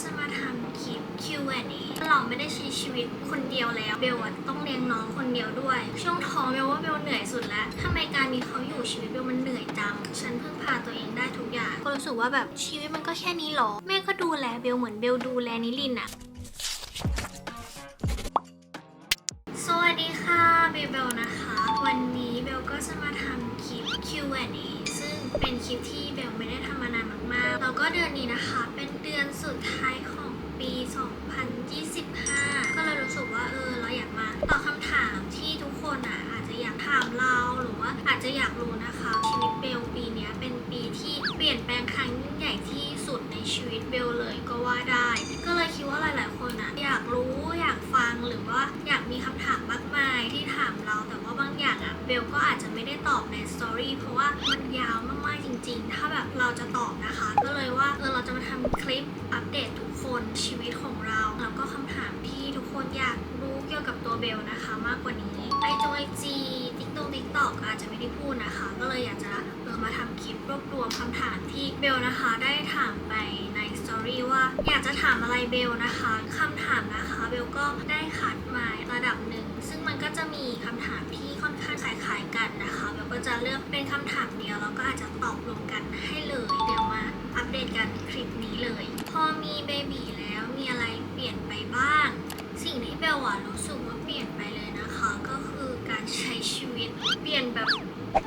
จะมาทำคลิป Q&A เราไม่ได้ใช้ชีวิตคนเดียวแล้วเบลต้องเลี้ยงน้องคนเดียวด้วยช่วงท้องเบลว่าเบลเหนื่อยสุดแล้วทำไมการมีเขาอยู่ชีวิตเบลมันเหนื่อยจังฉันเพิ่งพาตัวเองได้ทุกอย่างก็รู้สึกว่าแบบชีวิตมันก็แค่นี้หรอแม่ก็ดูแลเบลเหมือนเบลดูแลนิลินอะสวัสดีค่ะเบลนะคะวันนี้เบลก็จะมาทำคลิป Q&A ซึ่งเป็นคลิปที่เบลไม่ได้ทำมานานมากๆแล้วก็เดือนนี้นะคะเป็นเดือนสุดท้ายของปี 2025 ก็เลยรู้สึกว่าเราอยากมาตอบคำถามที่ทุกคนอาจจะอยากถามเราหรือว่าอาจจะอยากรู้นะคะชีวิตเบลปีนี้เป็นปีที่เปลี่ยนแปลงครั้งยิ่งใหญ่ที่สุดในชีวิตเบลเลยก็ว่าได้ก็เลยคิดว่าหลายๆคนอยากรู้อยากฟังหรือว่าอยากมีคำถามมากมายที่ถามเราแต่ว่าบางอย่างเบลก็อาจจะไม่ได้ตอบในสตอรี่เพราะว่ามันยาวมากๆจริงๆถ้าแบบเราจะตอบนะคะก็เลยว่าเราจะมาทำคลิปอัปเดตทุกคนชีวิตของเราแล้วก็คำถามที่ทุกคนอยากรู้เกี่ยวกับตัวเบลนะคะมากกว่านี้ไอจีติ๊กตอกอาจจะไม่ได้พูดนะคะก็เลยอยากจะมาทำคลิปรวบรวมคำถามที่เบลนะคะได้ถามไปในสตอรี่ว่าอยากจะถามอะไรเบลนะคะคำถามนะคะเบลก็ได้คัดมาระดับหนึ่งซึ่งมันก็จะมีคำถามที่ค่อนข้างคล้ายๆกันนะคะเบลก็จะเลือกเป็นคำถามเดียวแล้วก็อาจจะตอบรวมกันให้เลยเดี๋ยวมาอัปเดตกันคลิปนี้เลยพอมีเบบีแล้วมีอะไรเปลี่ยนไปบ้างสิ่งที่เบลรู้สึกว่าเปลี่ยนไปเลยนะคะก็คือการใช้ชีวิตเปลี่ยนแบบ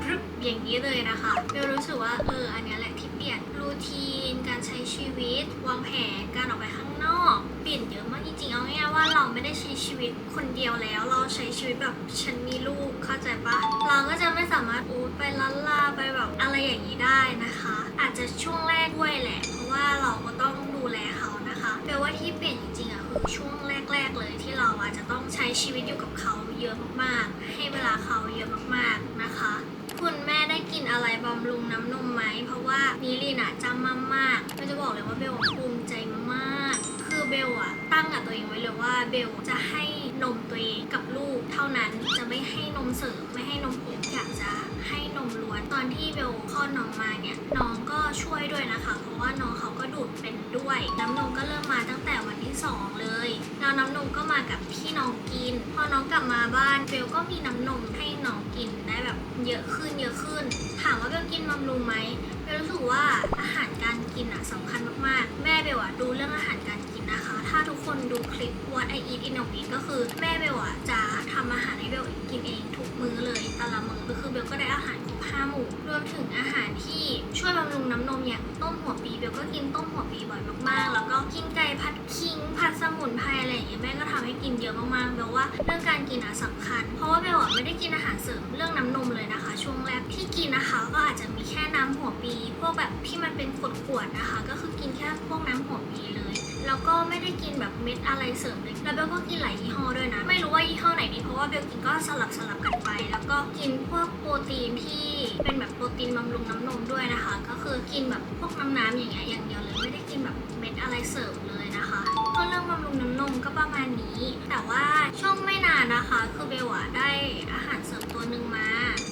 พรึบอย่างนี้เลยนะคะเบลรู้สึกว่าอันนี้แหละที่เปลี่ยนรูทีนการใช้ชีวิตวางแผนการออกไปข้างนอกเปลี่ยนเยอะมากจริงๆเอาง่ายๆว่าเราไม่ได้ใช้ชีวิตคนเดียวแล้วเราใช้ชีวิตแบบฉันมีลูกเข้าใจปะเราก็จะไม่สามารถไปล้านลาไปแบบอะไรอย่างนี้ได้นะคะอาจจะช่วงแรกด้วยแหละเพราะว่าเราก็ต้องดูแลเขานะคะแปลว่าที่เปลี่ยนจริงๆคือช่วงแรกๆเลยที่เราอาจจะต้องใช้ชีวิตอยู่กับเขาเยอะมากๆให้เวลาเขาเยอะมากๆนะคะคุณแม่ได้กินอะไรบำรุงน้ำนมไหมเพราะว่านิลินจำมากๆเราจะบอกเลยว่าเบลภูมิใจมากคือเบลตั้งกับตัวเองไว้เลยว่าเบลจะให้นมตัวเองกับลูกเท่านั้นจะไม่ให้นมเสริมไม่ให้นมผงอยากจะให้นมล้วนตอนที่เบลคลอดน้องมาเนี่ยน้องก็ช่วยด้วยนะคะเพราะว่าน้องเขาก็ดูดเป็นด้วยน้ำนมก็เริ่มมาตั้งแต่วันที่2เลยแล้วน้ำนมก็มากับที่น้องกินพอน้องกลับมาบ้านเบลก็มีน้ำนมให้น้องกินได้แบบเยอะขึ้นถามว่าเบลกินบำรุงไหมเบลรู้สึกว่าอาหารการกินสำคัญมากๆแม่เบลดูเรื่องอาหารการกินนะคะถ้าทุกคนดูคลิป What I Eat in a Week ก็คือแม่เบลจะทำอาหารให้เบลกินเองทุกมื้อเลยแต่ละมื้อก็คือเบลก็ได้อาหารครบ5 หมู่รวมถึงอาหารที่ช่วยบำรุงน้ำนมอย่างต้มหัวปีเบลก็กินต้มหัวปีบ่อยมากๆแล้วก็กินไก่ผัดขิงผัดสมุนไพรอะไรอย่างเงี้ยแม่ก็ทำให้กินเยอะมากๆเบลว่าเรื่องการกินสำคัญเพราะว่าเบลไม่ได้กินอาหารเสริมเรื่องน้ำนมเลยนะคะช่วงแรกที่กินนะคะก็อาจจะมีแค่น้ำหัวปีพวกแบบที่มันเป็นขวดๆนะคะก็คือกินแค่พวกน้ำหัวปีเลยแล้วก็ไม่ได้กินแบบเม็ดอะไรเสริมเลยแล้วเบลก็กินหลายยี่ห้อด้วยนะไม่รู้ว่ายี่ห้อไหนดีเพราะว่าเบลกินก็สลับกันไปแล้วก็กินพวกโปรตีนที่เป็นแบบโปรตีนบำรุงน้ำนมด้วยนะคะก็คือกินแบบพวกน้ำอย่างเงี้ยอย่างเดียวเลยไม่ได้กินแบบเม็ดอะไรเสริมเลยนะคะก็เรื่องบำรุงน้ำนมก็ประมาณนี้แต่ว่าช่วงไม่นานนะคะคือเบลได้อาหารเสริมตัวหนึ่งมา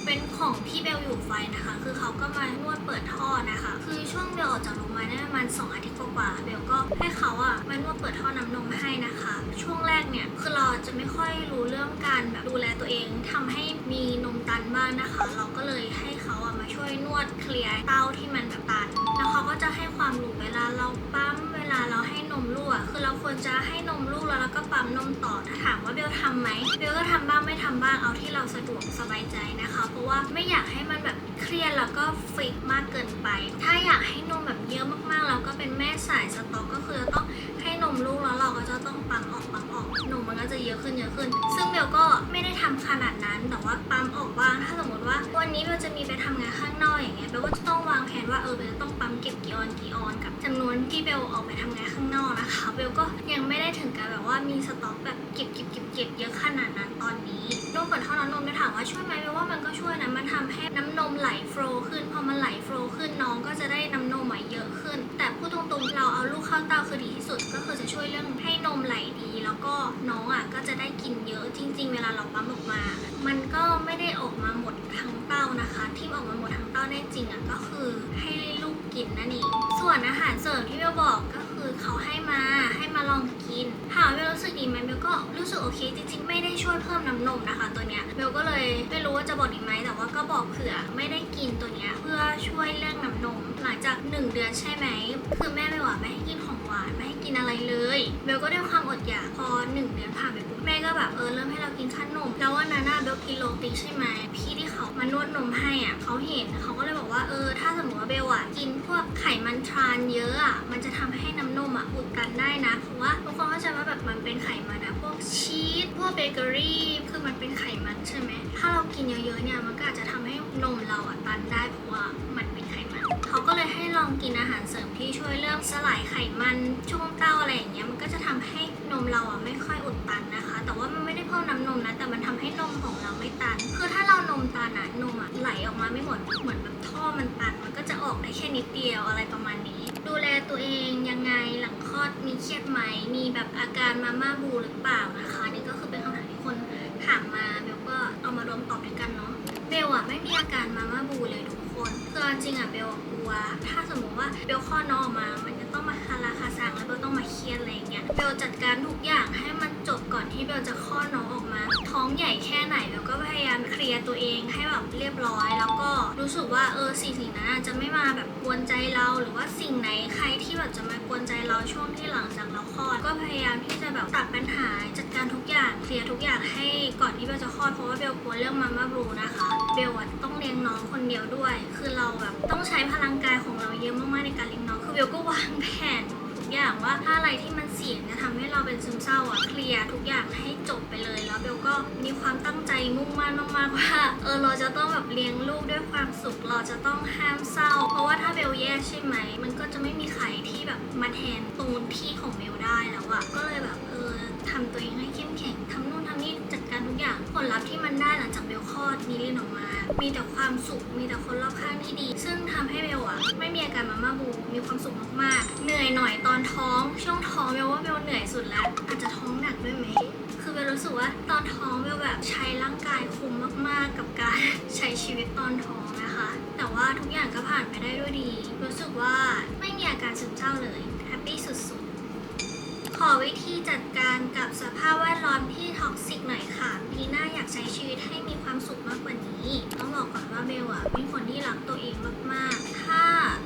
เป็นของที่เบลอยู่ไฟนะคะคือเขาก็มานวดเปิดท่อนะคะคือช่วงเบลออกจากโรงพยาบาลได้ประมาณ2 อาทิตย์กว่าเบลก็ให้เขามานวดเปิดท่อน้ำนมให้นะคะช่วงแรกเนี่ยคือเราจะไม่ค่อยรู้เรื่องการแบบดูแลตัวเองทำให้มีนมตันบ้างนะคะเราก็เลยให้เขามาช่วยนวดเคลียร์เต้าที่มันแบบตันแล้วเขาก็จะให้ความรู้เวลาเราปั๊มเวลาเราให้นมลูกคือเราควรจะให้นมลูกแล้วก็ปั๊มนมต่อถ้าถามว่าเบลทำไหมเบลก็ทำบ้างไม่ทำบ้างเอาที่เราสะดวกสบายใจนะคะเพราะว่าไม่อยากให้มันแบบเครียดแล้วก็ฟิกมากเกินไปถ้าอยากให้นมแบบเยอะมากๆเราก็เป็นแม่สายสต๊อกก็คือต้องให้นมลูกแล้วเราก็จะต้องปั๊มออกนมมันก็จะเยอะขึ้นซึ่งเบลก็ไม่ได้ทำขนาดนั้นแต่ว่าปั๊มออกบ้างถ้าสมมติว่าวันนี้เบลจะมีไปทำงานข้างนอกอย่างเงี้ยเบลก็จะต้องวางแผนว่าเบลจะต้องปั๊มเก็บกี่ออนกับจำนวนที่เบลออกไปทำงานข้างนอกนะคะเบลก็ยังไม่ได้ถึงกับแบบว่ามีสต็อกแบบเก็บเยอะขนาดนั้นตอนนี้นมเปิดท่อน้ำนมจะถามว่าช่วยไหมเบลว่ามันก็ช่วยนะมันทำให้น้ำนมไหลโฟลว์ขึ้นพอมันไหลโฟลว์ขึ้นน้องก็จะได้น้ำนมเยอะขึ้นแต่พูดตรงๆเราเอาลูกเข้าเต้าคือดีที่สุดก็คือจะช่วยเรื่องให้นมไหลดีแล้วก็น้องก็จะได้กินเยอะจริงๆเวลาเราปั๊มออกมามันก็ไม่ได้ออกมาหมดทั้งเต้านะคะที่ออกมาหมดทั้งเต้าได้จริงก็คือให้ลูกกินนั่นเองส่วนอาหารเสริมที่เบลบอกก็คือเขาให้มา รู้สึกโอเคจริงๆไม่ได้ช่วยเพิ่มน้ำนมนะคะตัวเนี้ยเบลก็เลยไม่รู้ว่าจะบอกดีไหมแต่ว่าก็บอกเผื่อไม่ได้กินตัวเนี้ยเพื่อช่วยเรื่องน้ำนมหลังจาก1 เดือนใช่ไหมคือแม่เบลไม่ให้กินของหวานไม่ให้กินอะไรเลยเบลก็ด้วยความอดอยากพอ1 เดือนผ่านไปปุ๊บแม่ก็แบบเริ่มให้เรากินขนมแล้ววันนั้นเบลกินโรตีใช่ไหมพี่ที่เขามานวดนมให้เขาเห็นเขาก็เลยบอกว่าถ้าสมมติว่าเบลกินพวกไขมันทรานเยอะมันจะทำให้น้ำนมอุดตันได้นะเพราะว่าทุกคนเข้าใจว่าแบบมันเป็นไขมันพวกชีสพวกเบเกอรี่คือมันเป็นไขมันใช่ไหมถ้าเรากินเยอะๆเนี่ยมันก็อาจจะทำให้นมเราตันได้เพราะว่ามันเป็นไขมันเขาก็เลยให้ลองกินอาหารเสริมที่ช่วยเรื่องสลายไขมันช่วงเต้าอะไรอย่างเงี้ยมันก็จะทำให้นมเราไม่ค่อยอุดตันนะคะแต่ว่ามันไม่ได้เพิ่มน้ำนมนะแต่มันทำให้นมของเราไม่ตันคือถ้าเรานมตันนมไหลออกมาไม่หมดเหมือนแบบท่อมันตันมันก็จะออกได้แค่นิดเดียวอะไรประมาณนี้ดูแลตัวเองยังไงหลังคลอดมีเครียดไหมมีแบบอาการมาม่าบูหรือเปล่านะคะนี่ก็คือเป็นคำถามที่คนถามมาเบลก็เอามารวมตอบด้วยกันเนาะเบลไม่มีอาการมาม่าบูเลยทุกคนคือจริงเบลกลัวถ้าสมมติว่าเบลคลอดน้องออกมามันจะต้องมาคาราคาซังแล้วเบลต้องมาเครียดอะไรอย่างเงี้ยเบลจัดการทุกอย่างให้มันจบก่อนที่เบลจะคลอดน้องออกมาท้องใหญ่แค่ไหนเบลก็พยายามเคลียร์ตัวเองให้แบบเรียบร้อยแล้วก็รู้สึกว่าสิ่งนั้นจะไม่มาแบบกวนใจเราหรือว่าสิ่งไหนใครที่แบบจะมากวนใจเราช่วงที่หลังจากเราคลอดก็พยายามที่จะแบบตัดปัญหาจัดการทุกอย่างเคลียร์ทุกอย่างให้ก่อนที่เบลจะคลอดเพราะว่าเบลกลัวเรื่องมาม่าบลูนะคะเบลต้องเลี้ยงน้องคนเดียวด้วยคือเราแบบต้องใช้พลังกายของเราเยอะมากๆในการเลี้ยงน้องคือเบลก็วางแผนทุกอย่างว่าถ้าอะไรที่มันเสี่ยงจะทำให้เราเป็นซึมเศร้าเคลียร์ทุกอย่างให้จบไปเลยแล้วเบลก็มีความตั้งใจมุ่งมั่นมากๆว่าเราจะต้องแบบเลี้ยงลูกด้วยความสุขเราจะต้องห้ามเศร้าเพราะว่าถ้าเบลแย่ใช่ไหมมันก็จะไม่มีใครที่แบบมาแทนตรงที่ของเบลได้แล้วก็เลยแบบทำตัวเองให้เข้มแข็งทำนู่นทำนี่จัดการทุกอย่างผลลัพธ์ที่มันได้หลังจากเบลคลอดนิลินออกมามีแต่ความสุขมีแต่คนรอบข้างที่ดีซึ่งทำให้เบลไม่มีอาการมาม่าบูมีความสุขมากๆเหนื่อยหน่อยตอนท้องช่วงท้องเบลว่าเบลเหนื่อยสุดแล้วอาจจะท้องหนักด้วยไหมคือเบลรู้สึกว่าตอนท้องเบลแบบใช้ร่างกายคุ้มมากๆกับการใช้ชีวิตตอนท้องนะคะแต่ว่าทุกอย่างก็ผ่านไปได้ด้วยดีรู้สึกว่าไม่มีอาการซึมเศร้าเลยแฮปปี้สุดๆขอวิธีจัดการกับสภาพแวดล้อมที่ท็อกซิกหน่อยค่ะปีหน้าอยากใช้ชีวิตให้มีความสุขมากกว่านี้ต้องบอกก่อนว่าเบลเป็นคนที่รักตัวเองมากๆถ้า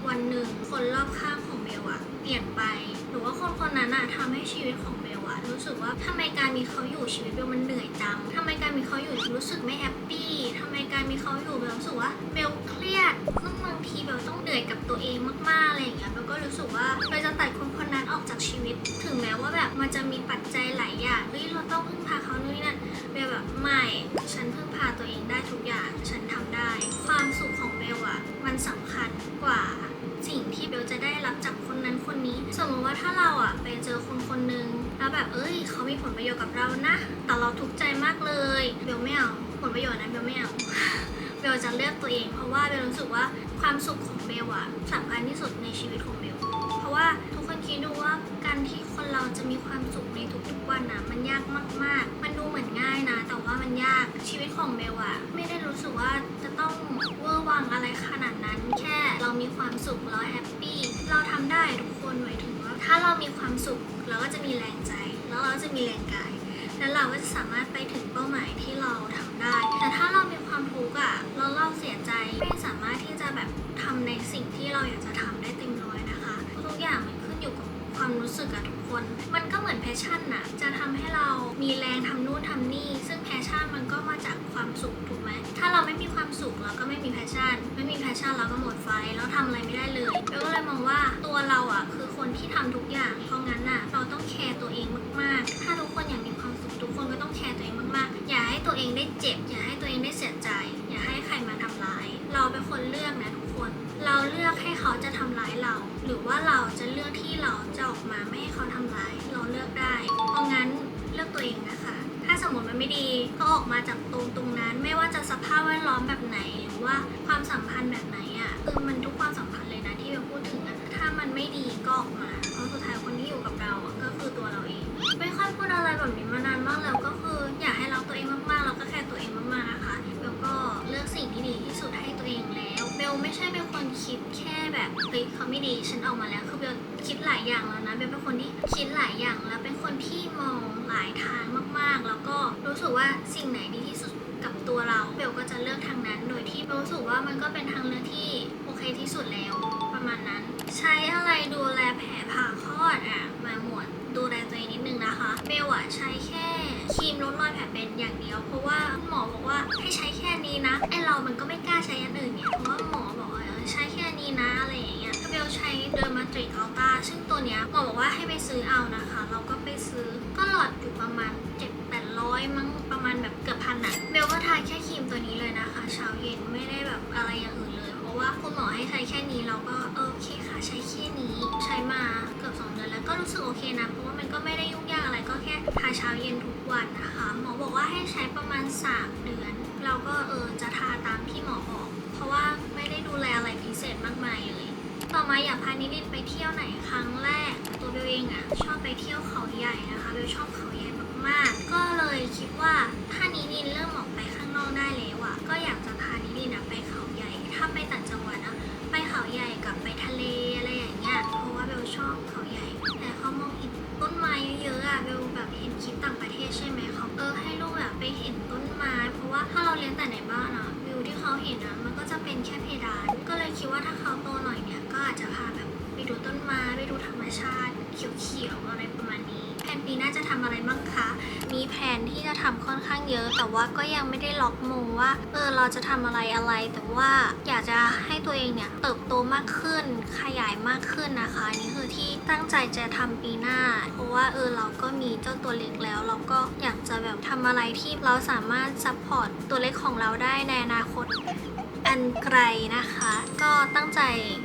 วันหนึ่งคนรอบข้างของเบลเปลี่ยนไปหรือว่าคนคนนั้นทำให้ชีวิตของเบลรู้สึกว่าทำไมการมีเขาอยู่ชีวิตเบลมันเหนื่อยจังทำไมการมีเขาอยู่รู้สึกไม่แฮปปี้ทำไมการมีเขาอยู่เบลรู้สึกว่าเบลเครียดซึ่งบางทีเบลต้องเหนื่อยกับตัวเองมากๆอะไรอย่างเงี้ยเบลก็รู้สึกว่าเบลจะตัดคนคนนั้นออกจากชีวิตถึงแม้ว่าแบบมันจะมีปัจจัยหลายอย่างเราต้องพึ่งพาเขานู่นนี่นั่นเบลแบบไม่ฉันพึ่งพาตัวเองได้ทุกอย่างฉันทำได้ความสุขของเบลมันสำคัญกว่าสิ่งที่เบลจะได้รับจากคนนั้นคนนี้สมมติว่าถ้าเราไปเจอคนคนนึงแล้วแบบเขามีผลประโยชน์กับเรานะแต่เราทุกข์ใจมากเลยเบลไม่เอาผลประโยชน์นั้นเบลไม่เอา เบลจะเลือกตัวเองเพราะว่าเบลรู้สึกว่าความสุขของเบลสำคัญที่สุดในชีวิตของเบลเพราะว่าทุกคนคิดดูว่าการที่คนเราจะมีความสุขในทุกๆวันมันยากมากๆมันดูเหมือนง่ายนะแต่ว่ามันยากชีวิตของเบลไม่ได้รู้สึกว่าจะต้องเวอร์วังอะไรขนาดนั้นแค่เรามีความสุขเราแฮปปี้เราทำได้ทุกคนหมายถึงว่าถ้าเรามีความสุขเราก็จะมีแรงใจแล้วเราจะมีแรงกายแล้วเราก็จะสามารถไปถึงเป้าหมายที่เราทำได้แต่ถ้าเรามีความทุกข์แล้วเราเสียใจไม่สามารถที่จะแบบทำในสิ่งที่เราอยากจะทำได้เต็มร้อยนะคะทุกอย่างมันขึ้นอยู่กับความรู้สึกทุกคนมันก็เหมือนแพชชั่นจะทำให้เรามีแรงทำนู่นทำนี่ซึ่งแพชชั่นมันก็มาจากความสุขถูกไหมถ้าเราไม่มีความสุขเราก็ไม่มีแพชชั่นไม่มีแพชชั่นเราก็หมดไฟแล้วทำอะไรไม่ได้เลยแล้วก็เลยมองว่าตัวเราคือคนที่ทำทุกอย่างเพราะงั้นเราต้องแคร์ตัวเองมากๆถ้าทุกคนอยากมีความสุขทุกคนก็ต้องแคร์ตัวเองมากๆอย่าให้ตัวเองได้เจ็บอย่าให้ตัวเองได้เสียใจอย่าให้ใครมาทำร้ายเราเป็นคนเลือกนะทุกคนเราเลือกให้เขาจะทำร้ายเราหรือว่าเราจะเลือกที่เราจะออกมาไม่ให้เขาทำร้ายเราเลือกได้เพราะงั้นเลือกตัวเองนะคะถ้าสมมติมันไม่ดีก็ออกมาจากตรงนั้นไม่ว่าจะสภาพแวดล้อมแบบไหนหรือว่าความสัมพันธ์แบบไหนคือมันทุกความสัมพันธ์เลยนะที่เราพูดถึงถ้ามันไม่ดีก็ออกมาเพราะสุดท้ายคนที่อยู่กับเราก็คือตัวเราเองไม่ค่อยพูดอะไรแบบนี้มานานมากแล้วก็คืออยากให้รักตัวเองมากๆแล้วก็แคร์ตัวเองมากๆนะคะแล้วก็เลือกสิ่งที่ดีที่สุดให้ตัวเองแล้วเบลไม่ใช่เป็นคนคิดแค่แบบเขาไม่ดีฉันออกมาแล้วคือเบลคิดหลายอย่างแล้วนะเบลเป็นคนที่คิดหลายอย่างแล้วเป็นคนที่มองหล ลายทางมากๆแล้วก็รู้สึกว่าสิ่งไหนดีที่สุดกับตัวเราเบลก็จะเลือกทางนั้นโดยที่เบลรู้สึกว่ามันก็เป็นทางเลือกที่โอเคที่สุดแล้วประมาณนั้นใช้อะไรดูแลแผลผ่าคลอดมาหมวดดูแลตัวเองนิดนึงนะคะเบลใช้แค่ครีมลดรอยแผลเป็นอย่างเดียวเพราะว่าหมอบอกว่าให้ใช้แค่นี้นะไอเรามันก็ไม่กล้าใช้อันอื่นเนี่ยเพราะว่าหมอบอกว่าใช้แค่นี้นะอะไรอย่างเงี้ยเบลใช้เดอร์มาตริกอัลต้าซึ่งตัวเนี้ยหมอบอกว่าให้ไปซื้อเอานะคะเราก็ไปซื้อก็หลอดอยู่ประมาณ700-800มั้งประมาณแบบเกือบพันอะเบลก็ทาแค่ครีมตัวนี้เลยนะคะเช้าเย็นไม่ได้แบบอะไรอย่างอื่นเลยเพราะว่าคุณหมอให้ใช้แค่นี้เราก็โอเคค่ะใช้แค่นี้ใช้มาเกือบ2 เดือนแล้วก็รู้สึกโอเคนะเพราะว่ามันก็ไม่ได้ยุ่งยากอะไรก็แค่ทาเช้าเย็นทุกวันนะคะหมอบอกว่าให้ใช้ประมาณ3 เดือนเราก็จะทาตามที่หมอบอกเพราะว่าไม่ได้ดูแลอะไรพิเศษมากมายเลยต่อมาอยากพานิลินไปเที่ยวไหนครั้งแรกตัวเบลเองชอบไปเที่ยวเขาใหญ่นะคะเบลชอบเขาใหญ่มากๆก็เลยคิดว่าถ้านิลินเริ่มออกไปข้างนอกได้แล้วก็อยากจะพานิลินไปเขาใหญ่ถ้าไปต่างจังหวัดไปเขาใหญ่กับไปทะเลอะไรอย่างเงี้ยเพราะว่าเบลชอบเขาใหญ่แต่เขามองเห็นต้นไม้เยอะเบลแบบเห็นคลิปต่างประเทศใช่ไหมเขาให้ลูกไปเห็นต้นไม้เพราะว่าถ้าเราเลี้ยงแต่ในบ้านวิวที่เขาเห็นมันก็จะเป็นแค่เพดานก็เลยคิดว่าถ้าเขาโตหน่อยเนี่ยก็อาจจะพาแบบไปดูต้นไม้ไปดูธรรมชาติเขียวๆอะไรประมาณนี้แผนปีหน้าจะทำอะไรบ้างคะมีแผนที่จะทำค่อนข้างเยอะแต่ว่าก็ยังไม่ได้ล็อกโมว่าเราจะทำอะไรแต่ว่าอยากจะให้ตัวเองเนี่ยเติบโตมากขึ้นขยายมากขึ้นนะคะนี่คือที่ตั้งใจจะทำปีหน้าเพราะว่าเราก็มีเจ้าตัวเล็กแล้วเราก็อยากจะแบบทำอะไรที่เราสามารถซัพพอร์ตตัวเล็กของเราได้ในอนาคตอันไกลนะคะก็ตั้งใจ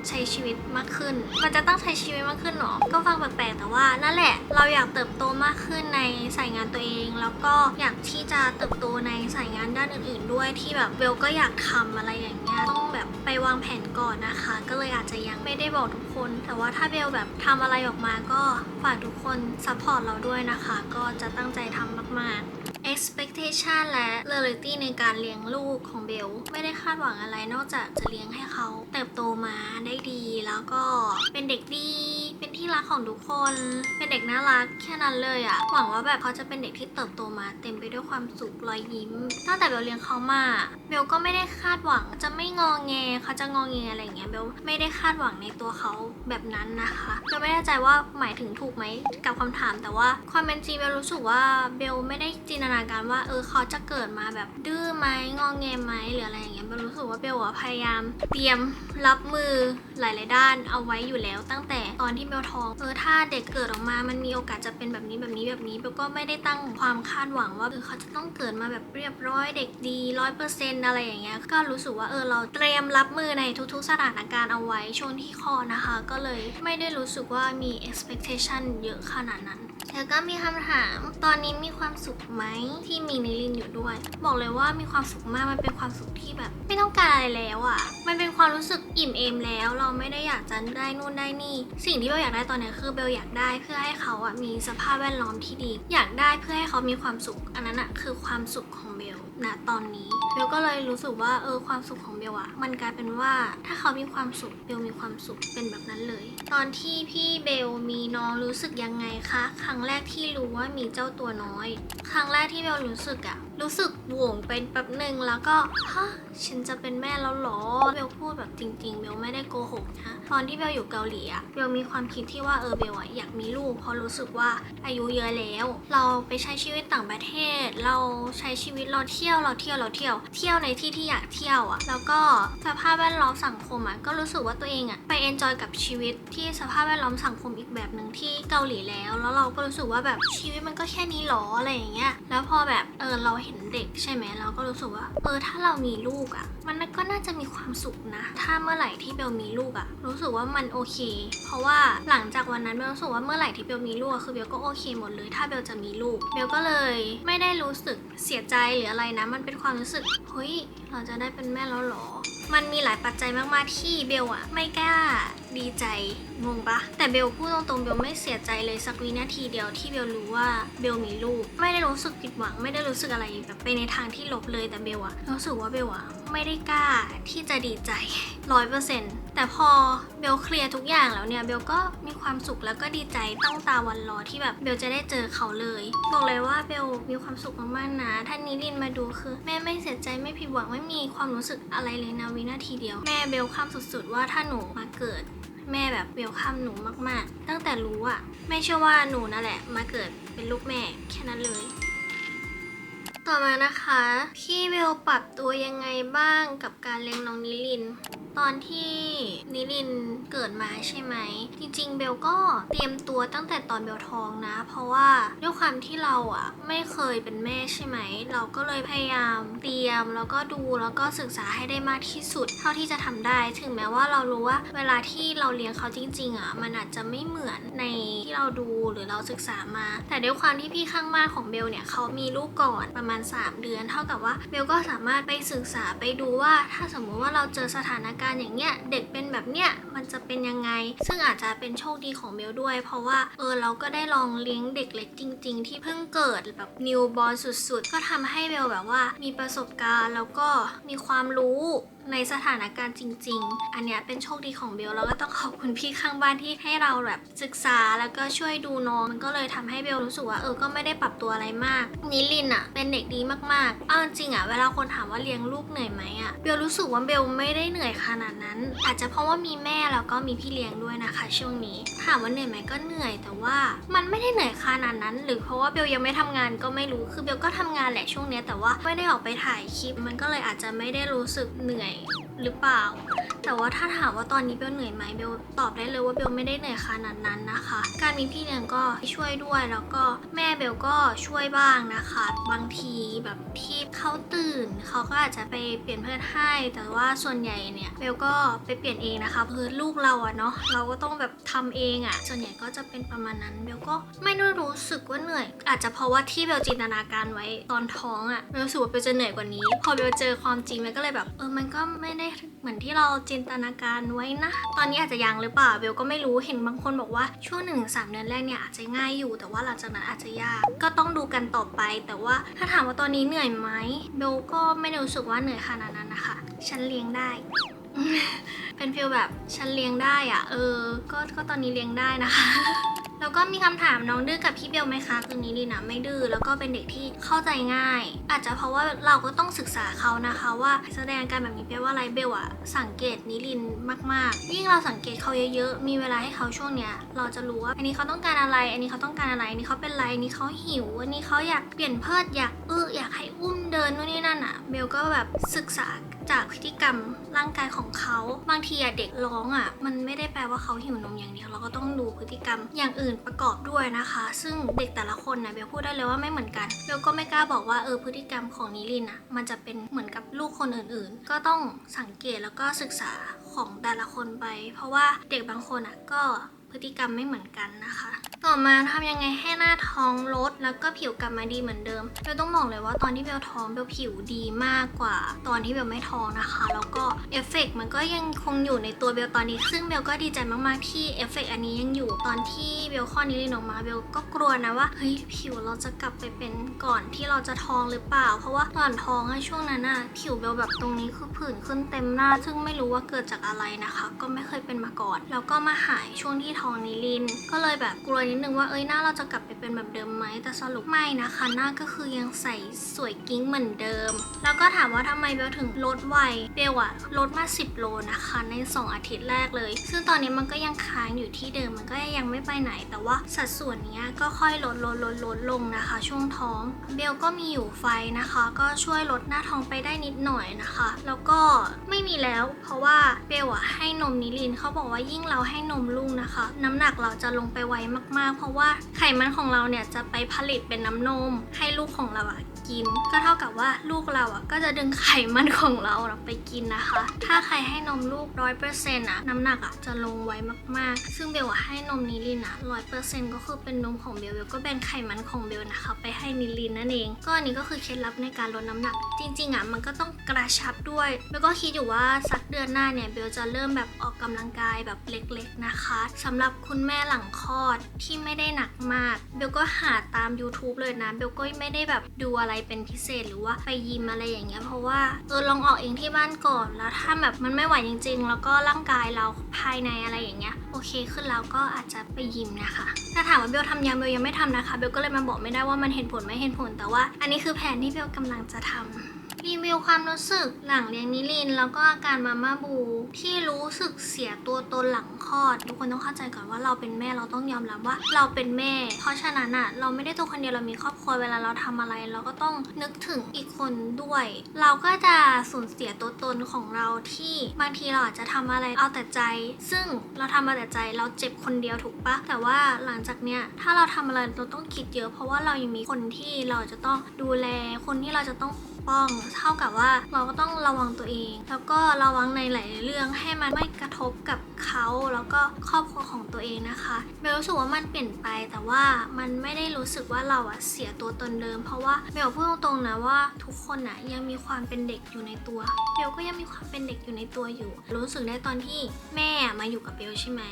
ใช้ชีวิตมากขึ้นมันจะตั้งใจชีวิตมากขึ้นหรอก็ฟังแปลกๆแต่ว่านั่นแหละเราอยากเติบโตมากขึ้นในสายงานตัวเองแล้วก็อยากที่จะเติบโตในสายงานด้านอื่นๆด้วยที่แบบเบลก็อยากทำอะไรอย่างเงี้ยต้องแบบไปวางแผนก่อนนะคะก็เลยอาจจะยังไม่ได้บอกทุกคนแต่ว่าถ้าเบลแบบทำอะไรออกมาก็ฝากทุกคนซัพพอร์ตเราด้วยนะคะก็จะตั้งใจทำมากๆexpectation และ reality ในการเลี้ยงลูกของเบลไม่ได้คาดหวังอะไรนอกจากจะเลี้ยงให้เขาเติบโตมาได้ดีแล้วก็เป็นเด็กดีเป็นที่รักของทุกคนเป็นเด็กน่ารักแค่นั้นเลยหวังว่าแบบเขาจะเป็นเด็กที่เติบโตมาเต็มไปด้วยความสุขรอยยิ้มตั้งแต่เบลเลี้ยงเขามาเบลก็ไม่ได้คาดหวังจะไม่งอแงเขาจะงอแงอะไรอย่างเงี้ยเบลไม่ได้คาดหวังในตัวเขาแบบนั้นนะคะเบลไม่แน่ใจว่าหมายถึงถูกไหมกับคำถามแต่ว่าความเป็นจริงเบลรู้สึกว่าเบลไม่ได้จินตนาการว่าเขาจะเกิดมาแบบดื้อไหมงอแงไหมหรืออะไรอย่างเงี้ยเบลรู้สึกว่าเบลพยายามเตรียมรับมือหลายๆด้านเอาไว้อยู่แล้วตั้งแต่ตอนที่เบลท้องถ้าเด็กเกิดออกมามันมีโอกาสจะเป็นแบบนี้เบลก็ไม่ได้ตั้งความคาดหวังว่าเขาจะต้องเกิดมาแบบเรียบร้อยเด็กดี100%อะไรอย่างเงี้ยก็รู้สึกว่าเราเตรียมรับมือในทุกๆสถานการณ์เอาไว้ช่วงที่คลอดนะคะก็เลยไม่ได้รู้สึกว่ามี expectation เยอะขนาดนั้นแล้วก็มีคำถามตอนนี้มีความสุขไหมที่มีนิลินอยู่ด้วยบอกเลยว่ามีความสุขมากมันเป็นความสุขที่แบบไม่ต้องการอะไรแล้วมันเป็นความรู้สึกอิ่มเอมแล้วเราไม่ได้อยากจะได้นู่นได้นี่สิ่งที่เบลอยากได้ตอนนี้คือเบลอยากได้เพื่อให้เขามีสภาพแวดล้อมที่ดีอยากได้เพื่อให้เขามีความสุขอันนั้นคือความสุขของเบลณตอนนี้เบลก็เลยรู้สึกว่าความสุขของเบลมันกลายเป็นว่าถ้าเขามีความสุขเบลมีความสุขเป็นแบบนั้นเลยตอนที่พี่เบลมีน้องรู้สึกยังไงคะครั้งแรกที่รู้ว่ามีเจ้าตัวน้อยครั้งแรกที่เบลรู้สึกโหว่งไปแป๊บหนึ่งแล้วก็ฮะฉันจะเป็นแม่แล้วหรอเบลพูดแบบจริงๆเบลไม่ได้โกหกนะตอนที่เบลอยู่เกาหลีเบลมีความคิดที่ว่าเบลอยากมีลูกเพราะรู้สึกว่าอายุเยอะแล้วเราไปใช้ชีวิตต่างประเทศเราใช้ชีวิตเราเที่ยวในที่ที่อยากเที่ยวแล้วก็สภาพแวดล้อมสังคมก็รู้สึกว่าตัวเองไปเอนจอยกับชีวิตที่สภาพแวดล้อมสังคมอีกแบบหนึ่งที่เกาหลีแล้วเราก็รู้สึกว่าแบบชีวิตมันก็แค่นี้หรออะไรอย่างเงี้ยแล้วพอแบบเราเห็นเด็กใช่ไหมเราก็รู้สึกว่าถ้าเรามีลูกมันก็น่าจะมีความสุขนะถ้าเมื่อไหร่ที่เบลมีลูกรู้สึกว่ามันโอเคเพราะว่าหลังจากวันนั้นเบลรู้สึกว่าเมื่อไหร่ที่เบลมีลูกคือเบลก็โอเคหมดเลยถ้าเบลจะมีลูกเบลก็เลยไม่ได้รู้สึกเสียใจหรืออะไรนะมันเป็นความรู้สึกเฮ้ยเราจะได้เป็นแม่แล้วหรอมันมีหลายปัจจัยมากๆที่เบลไม่กล้าดีใจงงปะแต่เบลพูดตรงๆเบลไม่เสียใจเลยสักวินาทีเดียวที่เบลรู้ว่าเบลมีลูกไม่ได้รู้สึกผิดหวังไม่ได้รู้สึกอะไรแบบไปในทางที่ลบเลยแต่เบลรู้สึกว่าเบลไม่ได้กล้าที่จะดีใจ 100%แต่พอเบลเคลียร์ทุกอย่างแล้วเนี่ยเบลก็มีความสุขแล้วก็ดีใจตั้งตาวันรอที่แบบเบลจะได้เจอเขาเลยบอกเลยว่าเบลมีความสุขมากๆนะท่านนิรินมาดูคือแม่ไม่เสียใจไม่ผิดหวังไม่มีความรู้สึกอะไรเลยนะวินาทีเดียวแม่เบลข้ามสุดๆว่าถ้าหนูมาเกิดแม่แบบเวลคัมหนูมากๆตั้งแต่รู้อะแม่เชื่อว่าหนูนั่นแหละมาเกิดเป็นลูกแม่แค่นั้นเลยต่อมานะคะพี่เบลปรับตัวยังไงบ้างกับการเลี้ยงน้องนิลินตอนที่นิลินเกิดมาใช่ไหมจริงๆเบลก็เตรียมตัวตั้งแต่ตอนเบลท้องนะเพราะว่าด้วยความที่เราอะไม่เคยเป็นแม่ใช่ไหมเราก็เลยพยายามเตรียมแล้วก็ดูแล้วก็ศึกษาให้ได้มากที่สุดเท่าที่จะทำได้ถึงแม้ว่าเรารู้ว่าเวลาที่เราเลี้ยงเขาจริงๆอะมันอาจจะไม่เหมือนในที่เราดูหรือเราศึกษามาแต่ด้วยความที่พี่ข้างบ้านของเบลเนี่ยเขามีลูกก่อนประมาณ3 เดือนเท่ากับว่าเบลก็สามารถไปศึกษาไปดูว่าถ้าสมมุติว่าเราเจอสถานการณ์อย่างเงี้ยเด็กเป็นแบบเนี้ยมันจะเป็นยังไงซึ่งอาจจะเป็นโชคดีของเบลด้วยเพราะว่าเราก็ได้ลองเลี้ยงเด็กเล็กจริงๆที่เพิ่งเกิดแบบนิวบอร์นสุดๆก็ทำให้เบลแบบว่ามีประสบการณ์แล้วก็มีความรู้ในสถานการณ์จริงๆอันเนี้ยเป็นโชคดีของเบลแล้วก็ต้องขอบคุณพี่ข้างบ้านที่ให้เราแบบศึกษาแล้วก็ช่วยดูน้องมันก็เลยทำให้เบลรู้สึกว่าก็ไม่ได้ปรับตัวอะไรมากนิลินอะเป็นเด็กดีมากๆเอาจริงอะเวลาคนถามว่าเลี้ยงลูกเหนื่อยไหมอะเบลรู้สึกว่าเบลไม่ได้เหนื่อยขนาดนั้นอาจจะเพราะว่ามีแม่แล้วก็มีพี่เลี้ยงด้วยนะคะช่วงนี้ถามว่าเหนื่อยไหมก็เหนื่อยแต่ว่ามันไม่ได้เหนื่อยขนาดนั้นหรือเพราะว่าเบลยังไม่ทำงานก็ไม่รู้คือเบลก็ทำงานแหละช่วงนี้แต่ว่าไม่ได้ออกไปถ่ายคลิปมันก็เลยอาจจะไม่ได้รู้สึกเหนื่อยหรือเปล่าแต่ว่าถ้าถามว่าตอนนี้เบลเหนื่อยไหมเบลตอบได้เลยว่าเบลไม่ได้เหนื่อยขนาดนั้นนะคะการมีพี่เลี้ยงก็ช่วยด้วยแล้วก็แม่เบลก็ช่วยบ้างนะคะบางทีแบบที่เขาตื่นเขาก็อาจจะไปเปลี่ยนเพื่อนให้แต่ว่าส่วนใหญ่เนี่ยเบลก็ไปเปลี่ยนเองนะคะคือลูกเราอะเนาะเราก็ต้องแบบทำเองอะส่วนใหญ่ก็จะเป็นประมาณนั้นเบลก็ไม่ได้รู้สึกว่าเหนื่อยอาจจะเพราะว่าที่เบลจินตนาการไว้ตอนท้องอะเบลรู้สึกว่าเบลจะเหนื่อยกว่านี้พอเบลเจอความจริงมันก็เลยแบบมันก็ไม่ได้เหมือนที่เราจินตนาการไว้นะตอนนี้อาจจะยังหรือเปล่าเบลก็ไม่รู้เห็นบางคนบอกว่าช่วง1-3 เดือนแรกเนี่ยอาจจะง่ายอยู่แต่ว่าหลังจากนั้นอาจจะยากก็ต้องดูกันต่อไปแต่ว่าถ้าถามว่าตอนนี้เหนื่อยไหมเบลก็ไม่ได้รู้สึกว่าเหนื่อยขนาดนั้นนะคะฉันเลี้ยงได้ เป็นฟีลแบบฉันเลี้ยงได้อะก็ตอนนี้เลี้ยงได้นะคะ แล้วก็มีคำถามน้องดื้อกับพี่เบลไหมคะคือนิลินนะไม่ดื้อแล้วก็เป็นเด็กที่เข้าใจง่ายอาจจะเพราะว่าเราก็ต้องศึกษาเขานะคะว่าแสดงอาการแบบนี้แปลว่าอะไรเบลอะสังเกตนิลินมากๆยิ่งเราสังเกตเขาเยอะๆมีเวลาให้เขาช่วงเนี้ยเราจะรู้ว่าอันนี้เขาต้องการอะไรอันนี้เขาต้องการอะไรอันนี้เขาเป็นไรอันนี้เขาหิวอันนี้เขาอยากเปลี่ยนเพิดอยากให้อุ้มเดินนู่นนี่นั่นอะเบลก็แบบศึกษาจากพฤติกรรมร่างกายของเขาบางทีอะเด็กร้องอะมันไม่ได้แปลว่าเขาหิวนมอย่างเดียวเราก็ต้องดูพฤติกรรมอย่างอื่นประกอบด้วยนะคะซึ่งเด็กแต่ละคนนะเบลพูดได้เลยว่าไม่เหมือนกันเบลก็ไม่กล้าบอกว่าพฤติกรรมของนิลินอะมันจะเป็นเหมือนกับลูกคนอื่นๆก็ต้องสังเกตแล้วก็ศึกษาของแต่ละคนไปเพราะว่าเด็กบางคนอะก็พฤติกรรมไม่เหมือนกันนะคะต่อมาทำยังไงให้หน้าท้องลดแล้วก็ผิวกลับมาดีเหมือนเดิมเบลต้องบอกเลยว่าตอนที่เบลท้องเบลผิวดีมากกว่าตอนที่เบลไม่ท้องนะคะแล้วก็เอฟเฟกต์มันก็ยังคงอยู่ในตัวเบลตอนนี้ซึ่งเบลก็ดีใจมากๆที่เอฟเฟกต์อันนี้ยังอยู่ตอนที่เบลคลอดนิลินออกมาเบลก็กลัวนะว่าเฮ้ยผิวเราจะกลับไปเป็นก่อนที่เราจะท้องหรือเปล่าเพราะว่าตอนท้องช่วงนั้นผิวเบลแบบตรงนี้คือผื่นขึ้นเต็มหน้าซึ่งไม่รู้ว่าเกิดจากอะไรนะคะก็ไม่เคยเป็นมาก่อนแล้วก็มาหายช่วงที่ท้องนิลินก็เลยแบบกลัวนิดนึงว่าหน้าเราจะกลับไปเป็นแบบเดิมไหมแต่สรุปไม่นะคะหน้าก็คือยังใสสวยกิ๊งเหมือนเดิมแล้วก็ถามว่าทำไมเบลถึงลดไวเบลลดมา10 โลนะคะใน2 อาทิตย์แรกเลยซึ่งตอนนี้มันก็ยังค้างอยู่ที่เดิมมันก็ยังไม่ไปไหนแต่ว่าสัดส่วนนี้ก็ค่อยลดลงนะคะช่วงท้องเบลก็มีอยู่ไฟนะคะก็ช่วยลดหน้าท้องไปได้นิดหน่อยนะคะแล้วก็ไม่มีแล้วเพราะว่าเบลให้นมนิลินเขาบอกว่ายิ่งเราให้นมลูกนะคะน้ำหนักเราจะลงไปไวมากๆเพราะว่าไขมันของเราเนี่ยจะไปผลิตเป็นน้ำนมให้ลูกของเรากินก็เท่ากับว่าลูกเราก็จะดึงไขมันของเราไปกินนะคะถ้าใครให้นมลูก 100% น้ำหนักจะลงไวมากๆซึ่งเบลให้นมนิลิน100% ก็คือเป็นนมของเบลก็แบ่งไขมันของเบลนะคะไปให้นิลินนั่นเองก็อันนี้ก็คือเคล็ดลับในการลดน้ำหนักจริงๆมันก็ต้องกระชับด้วยเบลก็คิดอยู่ว่าสักเดือนหน้าเนี่ยเบลจะเริ่มแบบออกกำลังกายแบบเล็กๆนะคะสำหรับ หรับคุณแม่หลังคลอดที่ไม่ได้หนักมากเบลก็หาตาม YouTube เลยนะเบลก็ไม่ได้แบบดูอะไรเป็นพิเศษหรือว่าไปยิมอะไรอย่างเงี้ยเพราะว่าลองออกเองที่บ้านก่อนแล้วถ้าแบบมันไม่ไหวจริงๆแล้วก็ร่างกายเราภายในอะไรอย่างเงี้ยโอเคขึ้นแล้วก็อาจจะไปยิมนะคะถ้าถามว่าเบลทำยังเบลยังไม่ทำนะคะเบลก็เลยมาบอกไม่ได้ว่ามันเห็นผลไม่เห็นผลแต่ว่าอันนี้คือแผนที่เบลกำลังจะทำรีวิวความรู้สึกหลังเลี้ยงนิลินแล้วก็อาการมาม่าบูที่รู้สึกเสียตัวตนหลังคลอดทุกคนต้องเข้าใจก่อนว่าเราเป็นแม่เราต้องยอมรับว่าเราเป็นแม่เพราะฉะนั้นอ่ะเราไม่ได้ตัวคนเดียวเรามีครอบครัวเวลาเราทำอะไรเราก็ต้องนึกถึงอีกคนด้วยเราก็จะสูญเสียตัวตนของเราที่บางทีเราอาจจะทำอะไรเอาแต่ใจซึ่งเราทำเอาแต่ใจเราเจ็บคนเดียวถูกปะแต่ว่าหลังจากเนี้ยถ้าเราทำอะไรเราต้องคิดเยอะเพราะว่าเรายังมีคนที่เราจะต้องดูแลคนที่เราจะต้องป้องเท่ากับว่าเราก็ต้องระวังตัวเองแล้วก็ระวังในหลายเรื่องให้มันไม่กระทบกับเขาแล้วก็ครอบครัวของตัวเองนะคะเบลรู้สึกว่ามันเปลี่ยนไปแต่ว่ามันไม่ได้รู้สึกว่าเราเสียตัวตนเดิมเพราะว่าเบลพูดตรงๆนะว่าทุกคนยังมีความเป็นเด็กอยู่ในตัวเบลก็ยังมีความเป็นเด็กอยู่ในตัวอยู่รู้สึกได้ตอนที่แม่มาอยู่กับเบลใช่ไหม